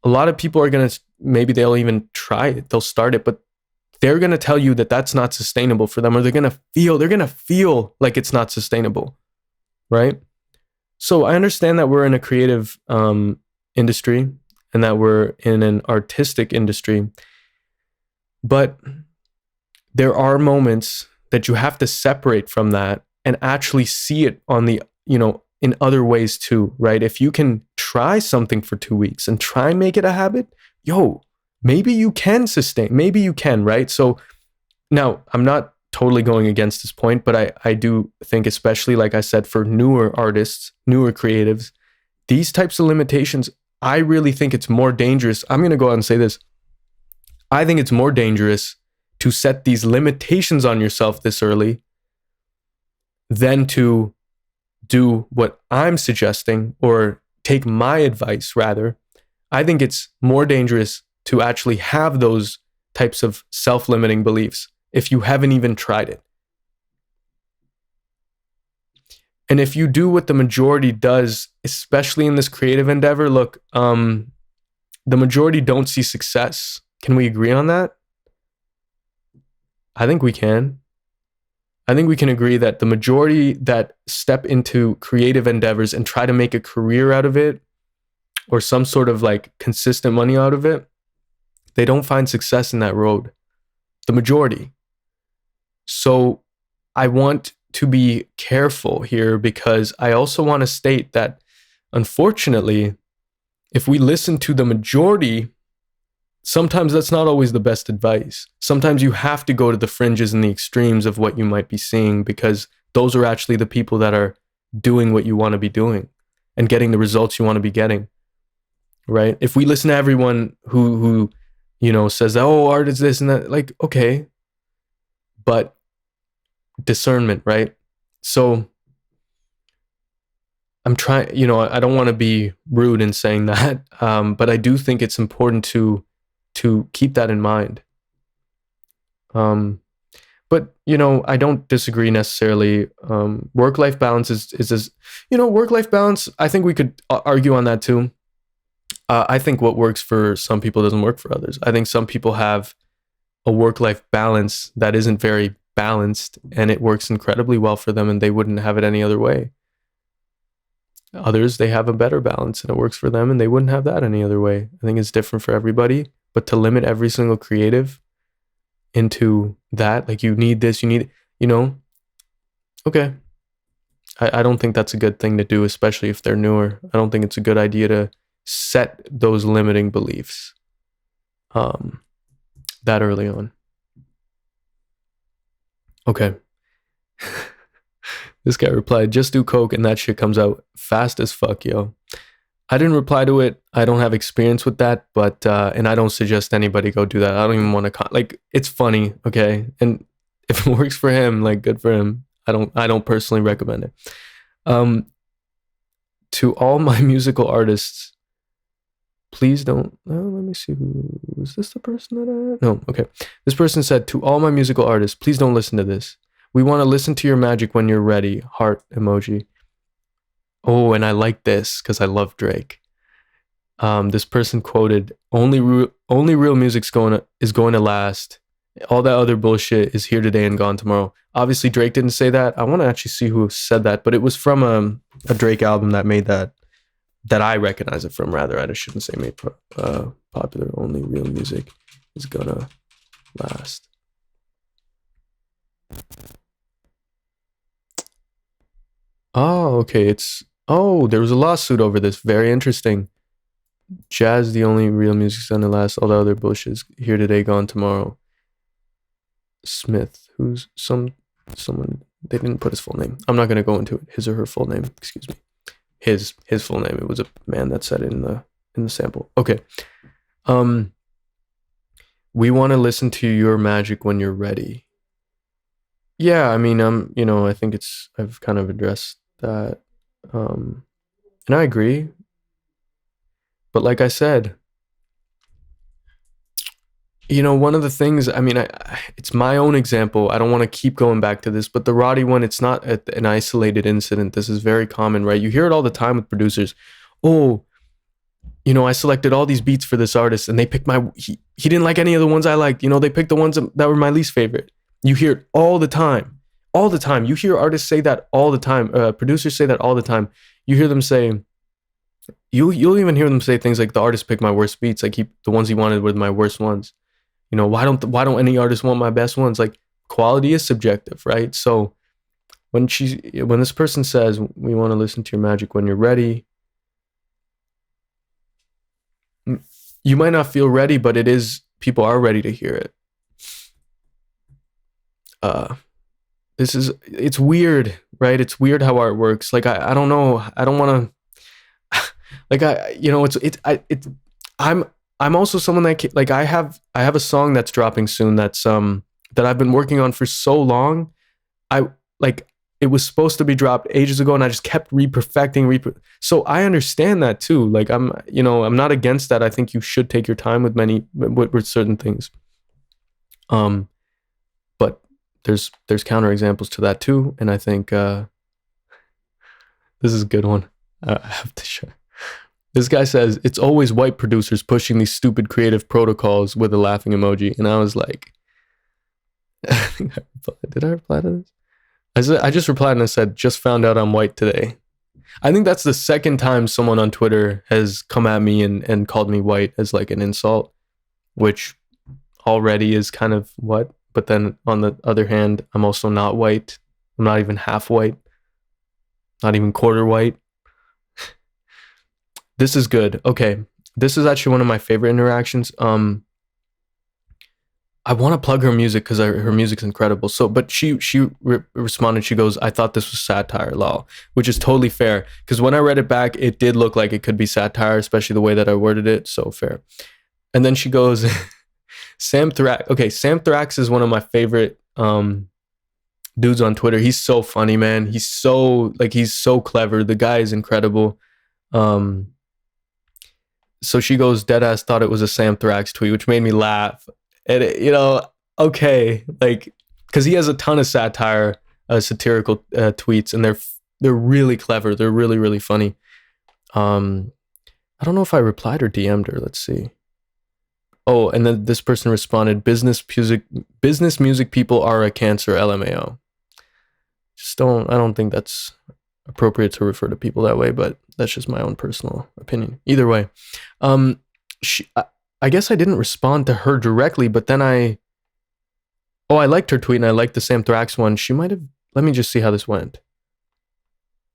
A lot of people are going to, maybe they'll even try it, they'll start it, but they're going to tell you that that's not sustainable for them, or they're going to feel like it's not sustainable, right? So I understand that we're in a creative industry and that we're in an artistic industry, but there are moments that you have to separate from that and actually see it on the, in other ways too, right? If you can try something for 2 weeks and try and make it a habit, maybe you can sustain, maybe you can, right? So now, I'm not totally going against this point, but I do think, especially, like I said, for newer artists, newer creatives, these types of limitations, I really think it's more dangerous. I'm going to go out and say this. I think it's more dangerous to set these limitations on yourself this early than to do what I'm suggesting, or take my advice, rather. I think it's more dangerous to actually have those types of self-limiting beliefs if you haven't even tried it. And if you do what the majority does, especially in this creative endeavor, look, the majority don't see success. Can we agree on that? I think we can. I think we can agree that the majority that step into creative endeavors and try to make a career out of it, or some sort of like consistent money out of it, they don't find success in that road. The majority. So I want to be careful here, because I also want to state that, unfortunately, if we listen to the majority, sometimes that's not always the best advice. Sometimes you have to go to the fringes and the extremes of what you might be seeing, because those are actually the people that are doing what you want to be doing and getting the results you want to be getting, right? If we listen to everyone who says, oh, art is this and that, like, okay, but discernment, right? So I'm trying, I don't want to be rude in saying that, but I do think it's important to keep that in mind. But I don't disagree necessarily. Work-life balance is work-life balance. I think we could argue on that too. I think what works for some people doesn't work for others. I think some people have a work-life balance that isn't very balanced, and it works incredibly well for them, and they wouldn't have it any other way. Others, they have a better balance and it works for them, and they wouldn't have that any other way. I think it's different for everybody, but to limit every single creative into that, like, you need this, okay. I don't think that's a good thing to do, especially if they're newer. I don't think it's a good idea to set those limiting beliefs that early on. Okay. This guy replied, just do coke and that shit comes out fast as fuck, yo. I didn't reply to it. I don't have experience with that, but and I don't suggest anybody go do that. I don't even want to it's funny, okay? And if it works for him, like, good for him. I don't personally recommend it. To all my musical artists, Please don't. Let me see. Who is this? The person that I. No, okay. This person said, to all my musical artists, please don't listen to this. We want to listen to your magic when you're ready. Heart emoji. Oh, and I like this because I love Drake. This person quoted, only real music's is going to last. All that other bullshit is here today and gone tomorrow. Obviously, Drake didn't say that. I want to actually see who said that, but it was from a Drake album that made that I recognize it from. Rather, I shouldn't say made popular. Only real music is gonna last. Oh, okay. There was a lawsuit over this. Very interesting. Jazz, the only real music's gonna last. All the other bullshit is here today, gone tomorrow. Smith, who's someone, they didn't put his full name. I'm not gonna go into it. His or her full name. Excuse me. His full name. It was a man that said it in the sample. Okay. We want to listen to your magic when you're ready. Yeah, I mean, I think I've kind of addressed that. And I agree. But like I said, one of the things, I mean, it's my own example. I don't want to keep going back to this, but the Roddy one, it's not an isolated incident. This is very common, right? You hear it all the time with producers. Oh, I selected all these beats for this artist and they picked he didn't like any of the ones I liked. They picked the ones that were my least favorite. You hear it all the time. All the time. You hear artists say that all the time. Producers say that all the time. You hear them say, you'll even hear them say things like, the artist picked my worst beats. Like the ones he wanted were my worst ones. Why don't any artist want my best ones? Like, quality is subjective, right? So when this person says, we want to listen to your magic when you're ready, you might not feel ready, but people are ready to hear it. It's weird, right? It's weird how art works. Like, I don't know. I don't want to, like, I'm also someone that, like, I have a song that's dropping soon that's that I've been working on for so long. It was supposed to be dropped ages ago and I just kept reperfecting. So I understand that too. Like, I'm not against that. I think you should take your time with with certain things. But there's counterexamples to that too. And I think this is a good one. I have to share. This guy says, it's always white producers pushing these stupid creative protocols with a laughing emoji. And I was like, did I reply to this? I just replied and I said, just found out I'm white today. I think that's the second time someone on Twitter has come at me and called me white as like an insult, which already is kind of what. But then on the other hand, I'm also not white. I'm not even half white. Not even quarter white. This is good. Okay. This is actually one of my favorite interactions. I want to plug her music because her music's incredible. So, but she responded. She goes, "I thought this was satire, lol," which is totally fair. Because when I read it back, it did look like it could be satire, especially the way that I worded it. So fair. And then she goes, Sam Thrax. Okay, Sam Thrax is one of my favorite dudes on Twitter. He's so funny, man. He's so clever. The guy is incredible. So she goes, deadass thought it was a Sam Thrax tweet, which made me laugh. And okay, like, because he has a ton of satirical tweets, and they're really clever. They're really, really funny. I don't know if I replied or DM'd her. Let's see. Oh, and then this person responded, business music people are a cancer, LMAO. I don't think that's appropriate to refer to people that way, but that's just my own personal opinion. Either way, I guess I didn't respond to her directly, but then I liked her tweet and I liked the Sam Thrax one. She might have, let me just see how this went.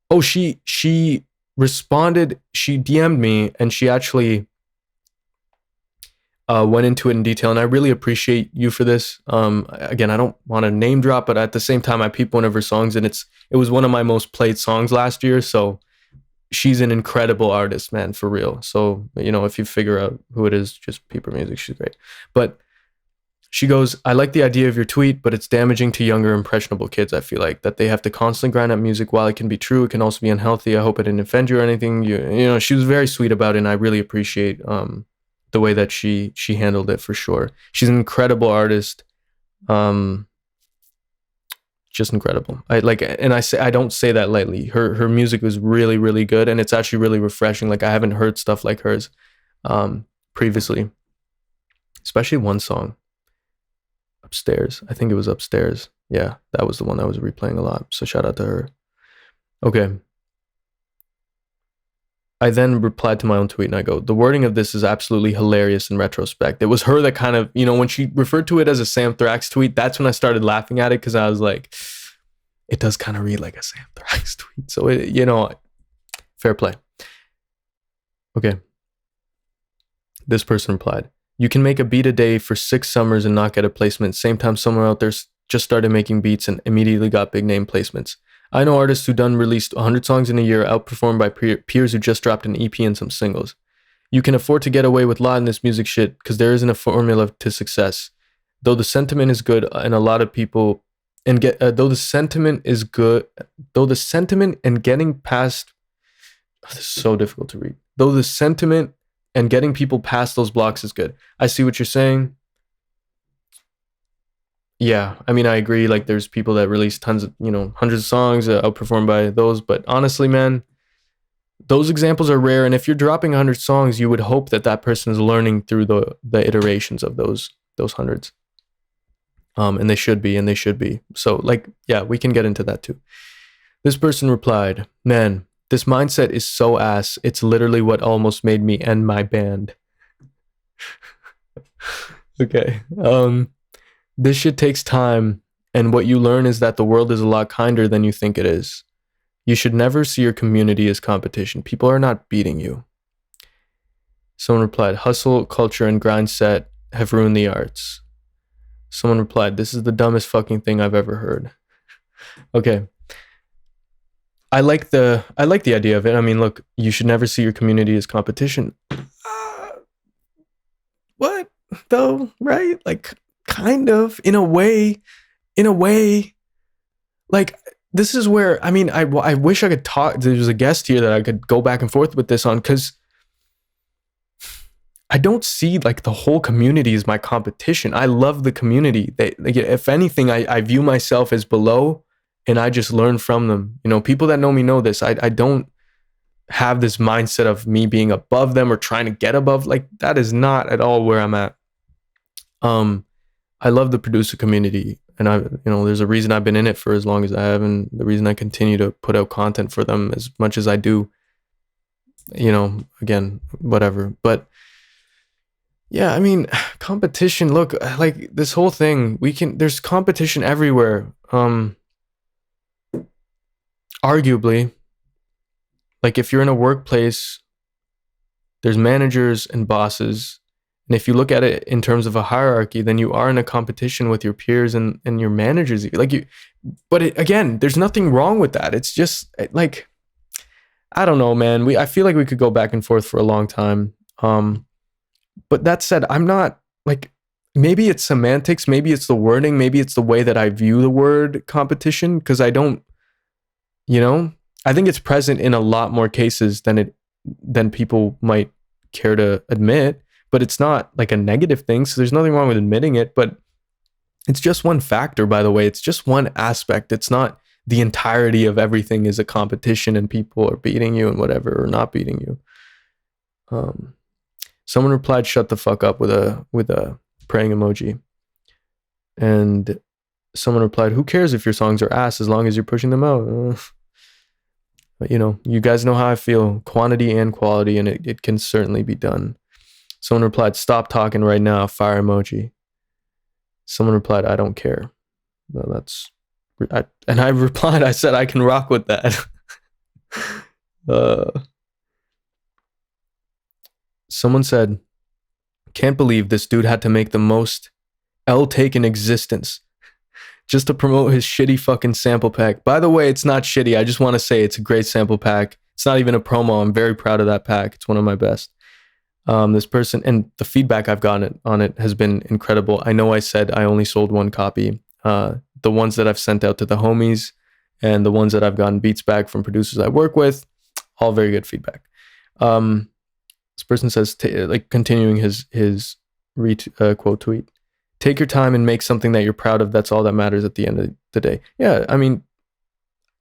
Oh, she responded, she DM'd me and she actually went into it in detail, and I really appreciate you for this. Again, I don't want to name drop, but at the same time, I peeped one of her songs, and it was one of my most played songs last year. So she's an incredible artist, man, for real. So if you figure out who it is, just peep her music. She's great. But She goes, I like the idea of your tweet, but it's damaging to younger, impressionable kids. I feel like that they have to constantly grind out music. While it can be true, it can also be unhealthy. I hope I didn't offend you or anything. You know, she was very sweet about it, and I really appreciate the way that she handled it for sure. She's an incredible artist. Just incredible. I like, and I don't say that lightly. Her music was really, really good, and it's actually really refreshing. Like, I haven't heard stuff like hers previously, especially one song. Upstairs. I think it was Upstairs. Yeah, that was the one that was replaying a lot. So shout out to her. Okay. I then replied to my own tweet and I go, the wording of this is absolutely hilarious in retrospect. It was her that kind of, you know, when she referred to it as a Sam Thrax tweet, that's when I started laughing at it because I was like, it does kind of read like a Sam Thrax tweet. So, it, you know, fair play. Okay. This person replied, you can make a beat a day for 6 summers and not get a placement. Same time someone out there just started making beats and immediately got big name placements. I know artists who done released 100 songs in a year, outperformed by peers who just dropped an EP and some singles. You can afford to get away with a lot in this music shit because there isn't a formula to success. Though the sentiment is good and a lot of people and though the sentiment and getting past this is so difficult to read. Though the sentiment and getting people past those blocks is good. I see what you're saying. Yeah, I mean, I agree. Like, there's people that release tons of, you know, hundreds of songs outperformed by those. But honestly, man, those examples are rare. And if you're dropping 100 songs, you would hope that that person is learning through the iterations of those hundreds. And they should be. So, like, yeah, we can get into that too. This person replied, man, this mindset is so ass. It's literally what almost made me end my band. Okay. This shit takes time, and what you learn is that the world is a lot kinder than you think it is. You should never see your community as competition. People are not beating you. Someone replied, hustle, culture, and grind set have ruined the arts. Someone replied, this is the dumbest fucking thing I've ever heard. Okay. I like the idea of it. I mean, look, you should never see your community as competition. What though, right? Like, kind of, in a way, like, this is where, I mean, I wish I could talk, there's a guest here that I could go back and forth with this on, because I don't see, like, the whole community as my competition. I love the community. Like, if anything, I view myself as below, and I just learn from them. You know, people that know me know this. I don't have this mindset of me being above them or trying to get above. Like, that is not at all where I'm at. I love the producer community, and there's a reason I've been in it for as long as I have, and the reason I continue to put out content for them as much as I do. You know, again, whatever. But yeah, I mean, competition. Look, like, this whole thing, there's competition everywhere. Arguably, like, if you're in a workplace, there's managers and bosses. And if you look at it in terms of a hierarchy, then you are in a competition with your peers and your managers. But again, there's nothing wrong with that. It's just, like, I don't know, man. I feel like we could go back and forth for a long time. But that said, I'm not, like, maybe it's semantics, maybe it's the wording, maybe it's the way that I view the word competition, because I don't, you know, I think it's present in a lot more cases than people might care to admit. But it's not like a negative thing, so there's nothing wrong with admitting it. But it's just one factor, by the way. It's just one aspect. It's not the entirety of everything is a competition and people are beating you and whatever, or not beating you. Someone replied, "Shut the fuck up," with a praying emoji. And someone replied, "Who cares if your songs are ass as long as you're pushing them out?" But, you know, you guys know how I feel. Quantity and quality, and it can certainly be done. Someone replied, "Stop talking right now," fire emoji. Someone replied, "I don't care." Well, and I replied, I said, I can rock with that. Someone said, "Can't believe this dude had to make the most L take in existence just to promote his shitty fucking sample pack." By the way, it's not shitty. I just want to say it's a great sample pack. It's not even a promo. I'm very proud of that pack. It's one of my best. This person, and the feedback I've gotten on it has been incredible. I know I said I only sold one copy. The ones that I've sent out to the homies and the ones that I've gotten beats back from producers I work with, all very good feedback. This person says, like continuing his quote tweet, take your time and make something that you're proud of. That's all that matters at the end of the day. Yeah, I mean,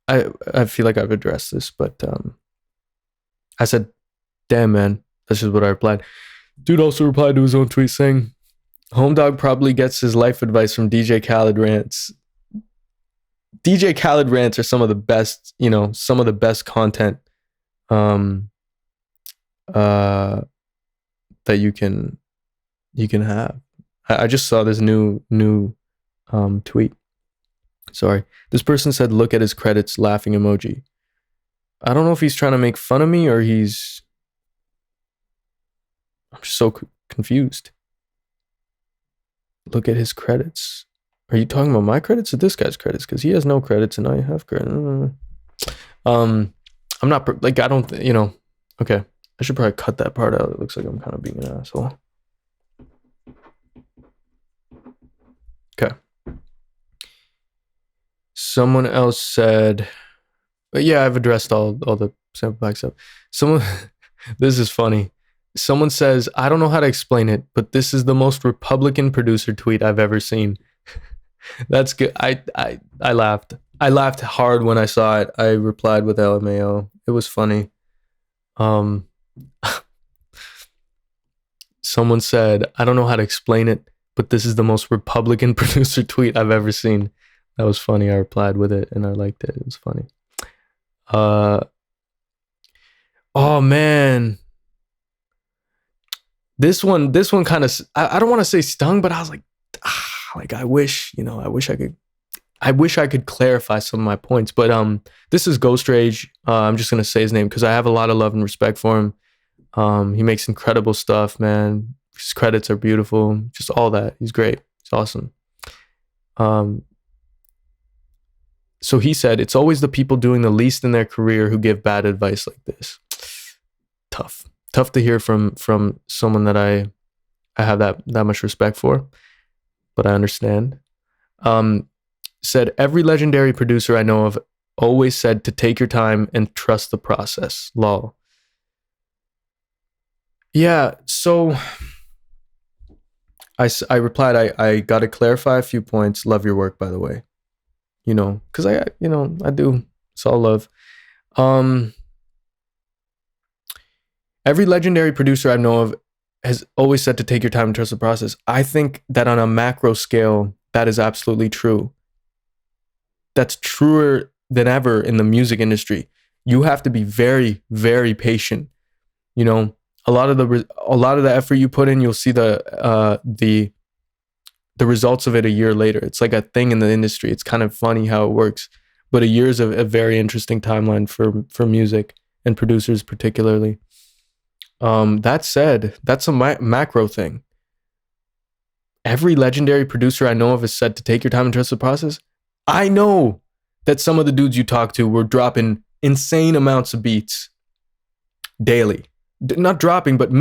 I feel like I've addressed this, but I said, damn, man. That's just what I replied. Dude also replied to his own tweet saying, Home Dog probably gets his life advice from DJ Khaled rants. DJ Khaled rants are some of the best, some of the best content that you can have. I just saw this new tweet. Sorry. This person said, look at his credits, laughing emoji. I don't know if he's trying to make fun of me or I'm just so confused. Look at his credits. Are you talking about my credits or this guy's credits? Because he has no credits and I have credits. I'm not like, I don't, okay. I should probably cut that part out. It looks like I'm kind of being an asshole. Okay. Someone else said, yeah, I've addressed all the sample pack stuff. This is funny. Someone says, I don't know how to explain it, but this is the most Republican producer tweet I've ever seen. That's good. I laughed. I laughed hard when I saw it. I replied with LMAO. It was funny. Someone said, I don't know how to explain it, but this is the most Republican producer tweet I've ever seen. That was funny. I replied with it and I liked it. It was funny. Oh man. This one kind of, I don't want to say stung, but I was like, I wish I could clarify some of my points. But this is Ghost Rage. I'm just gonna say his name because I have a lot of love and respect for him. He makes incredible stuff, man. His credits are beautiful. Just all that. He's great. He's awesome. So he said, it's always the people doing the least in their career who give bad advice like this. Tough to hear from someone that I have that much respect for, but I understand. Said, every legendary producer I know of always said to take your time and trust the process. Lol. Yeah, so I replied, I got to clarify a few points. Love your work, by the way. Because I do. It's all love. Every legendary producer I know of has always said to take your time and trust the process. I think that on a macro scale, that is absolutely true. That's truer than ever in the music industry. You have to be very, very patient. A lot of the effort you put in, you'll see the results of it a year later. It's like a thing in the industry. It's kind of funny how it works. But a year is a very interesting timeline for music and producers particularly. That said, that's a macro thing. Every legendary producer I know of has said to take your time and trust the process. I know that some of the dudes you talk to were dropping insane amounts of beats daily. Not dropping, but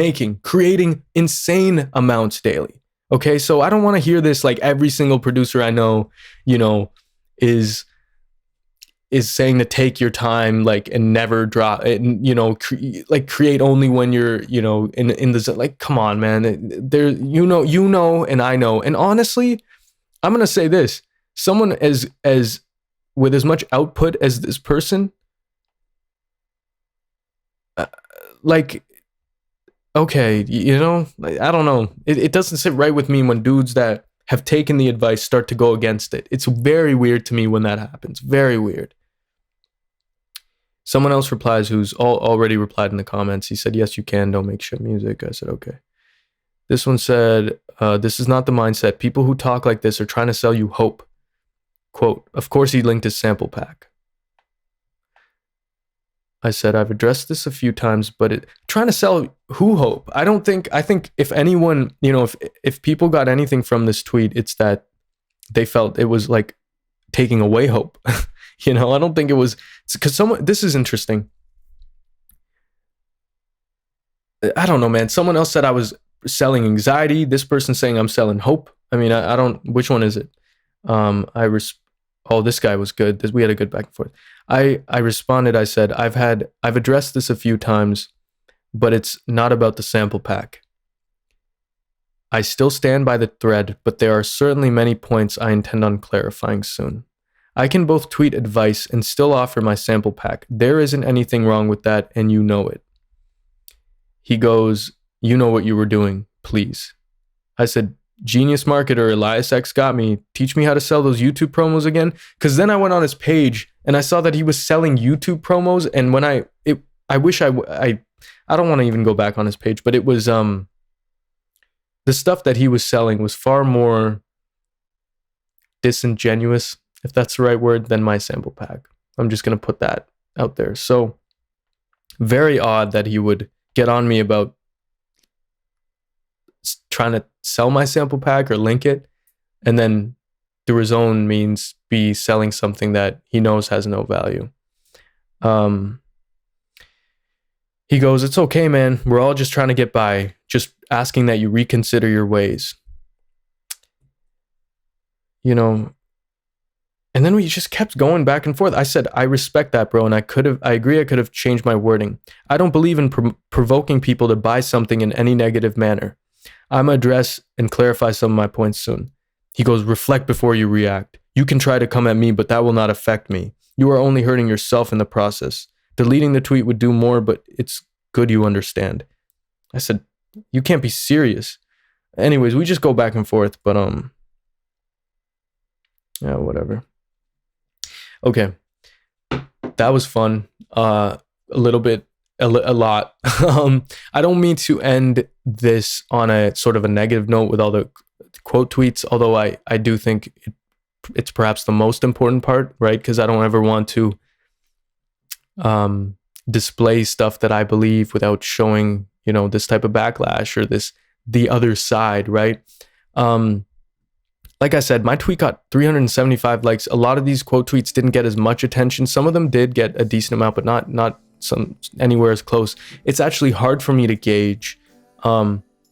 creating insane amounts daily. Okay, so I don't want to hear this like every single producer I know, is saying to take your time, like, and never drop, and create only when you're, in the, like, come on, man. There, and I know, and honestly, I'm gonna say this: someone as with as much output as this person, okay, I don't know. It doesn't sit right with me when dudes that have taken the advice start to go against it. It's very weird to me when that happens. Very weird. Someone else replies who's already replied in the comments. He said, yes, you can. Don't make shit music. I said, okay. This one said, this is not the mindset. People who talk like this are trying to sell you hope. Quote, of course he linked his sample pack. I said, I've addressed this a few times, but trying to sell who hope? I think if anyone, if people got anything from this tweet, it's that they felt it was like taking away hope. I don't think it was, because this is interesting. I don't know, man. Someone else said I was selling anxiety. This person saying I'm selling hope. I mean, I don't. Which one is it? Oh, this guy was good. We had a good back and forth. I responded. I said I've addressed this a few times, but it's not about the sample pack. I still stand by the thread, but there are certainly many points I intend on clarifying soon. I can both tweet advice and still offer my sample pack. There isn't anything wrong with that, and you know it. He goes, you know what you were doing, please. I said, genius marketer Elias X got me. Teach me how to sell those YouTube promos again. Because then I went on his page and I saw that he was selling YouTube promos. And when I don't want to even go back on his page, but it was the stuff that he was selling was far more disingenuous, if that's the right word, than my sample pack. I'm just going to put that out there. So very odd that he would get on me about trying to sell my sample pack or link it, and then through his own means be selling something that he knows has no value. He goes, it's okay, man. We're all just trying to get by. Just asking that you reconsider your ways. You know, and then we just kept going back and forth. I said, I respect that, bro. And I agree I could have changed my wording. I don't believe in provoking people to buy something in any negative manner. I'm going to address and clarify some of my points soon. He goes, reflect before you react. You can try to come at me, but that will not affect me. You are only hurting yourself in the process. Deleting the tweet would do more, but it's good you understand. I said, you can't be serious. Anyways, we just go back and forth, but yeah, whatever. Okay. That was fun. A little bit, a lot. I don't mean to end this on a sort of a negative note with all the quote tweets, although I do think it's perhaps the most important part, right? Because I don't ever want to display stuff that I believe without showing, you know, this type of backlash or the other side, right? Like I said, my tweet got 375 likes. A lot of these quote tweets didn't get as much attention. Some of them did get a decent amount, but not some anywhere as close. It's actually hard for me to gauge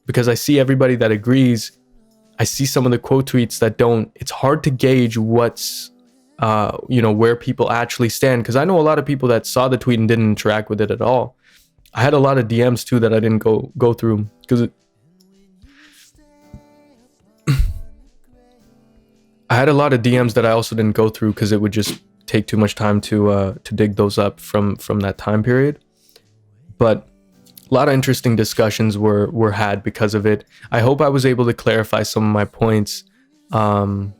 because I see everybody that agrees. I see some of the quote tweets that don't. It's hard to gauge what's where people actually stand, because I know a lot of people that saw the tweet and didn't interact with it at all. I had a lot of DMs too that I didn't go through because I had a lot of DMs that I also didn't go through because it would just take too much time to dig those up from that time period. But a lot of interesting discussions were had because of it. I hope I was able to clarify some of my points. And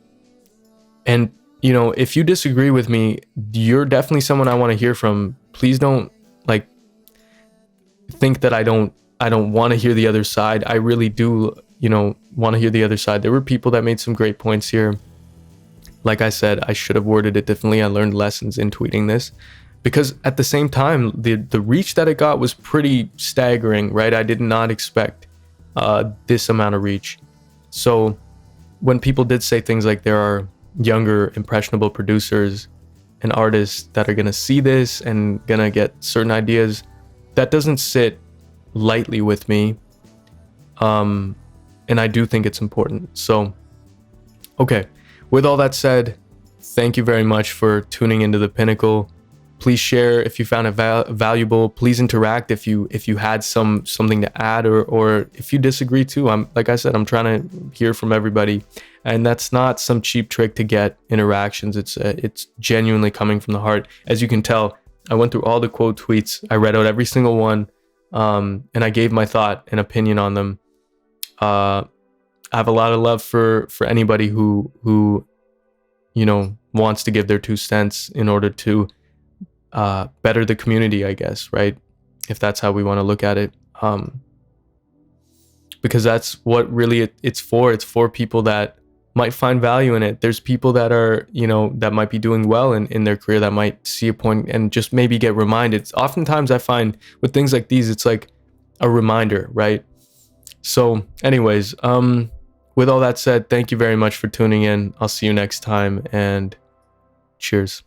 you know, if you disagree with me, you're definitely someone I want to hear from. Please don't think that I don't want to hear the other side. I really do, want to hear the other side. There were people that made some great points here. Like I said, I should have worded it differently. I learned lessons in tweeting this, because at the same time, the reach that it got was pretty staggering, right? I did not expect this amount of reach. So when people did say things like there are younger, impressionable producers and artists that are going to see this and going to get certain ideas, that doesn't sit lightly with me. And I do think it's important. So, okay. With all that said, thank you very much for tuning into the Pinnacle. Please share if you found it valuable. Please interact if you had something to add, or if you disagree too. Like I said, I'm trying to hear from everybody, and that's not some cheap trick to get interactions. It's genuinely coming from the heart. As you can tell, I went through all the quote tweets. I read out every single one, and I gave my thought and opinion on them. I have a lot of love for anybody who wants to give their 2 cents in order to better the community, I guess, right? If that's how we want to look at it. Because that's what really it's for. It's for people that might find value in it. There's people that are, that might be doing well in their career, that might see a point and just maybe get reminded. Oftentimes I find with things like these, it's like a reminder, right? So anyways, with all that said, thank you very much for tuning in. I'll see you next time, and cheers.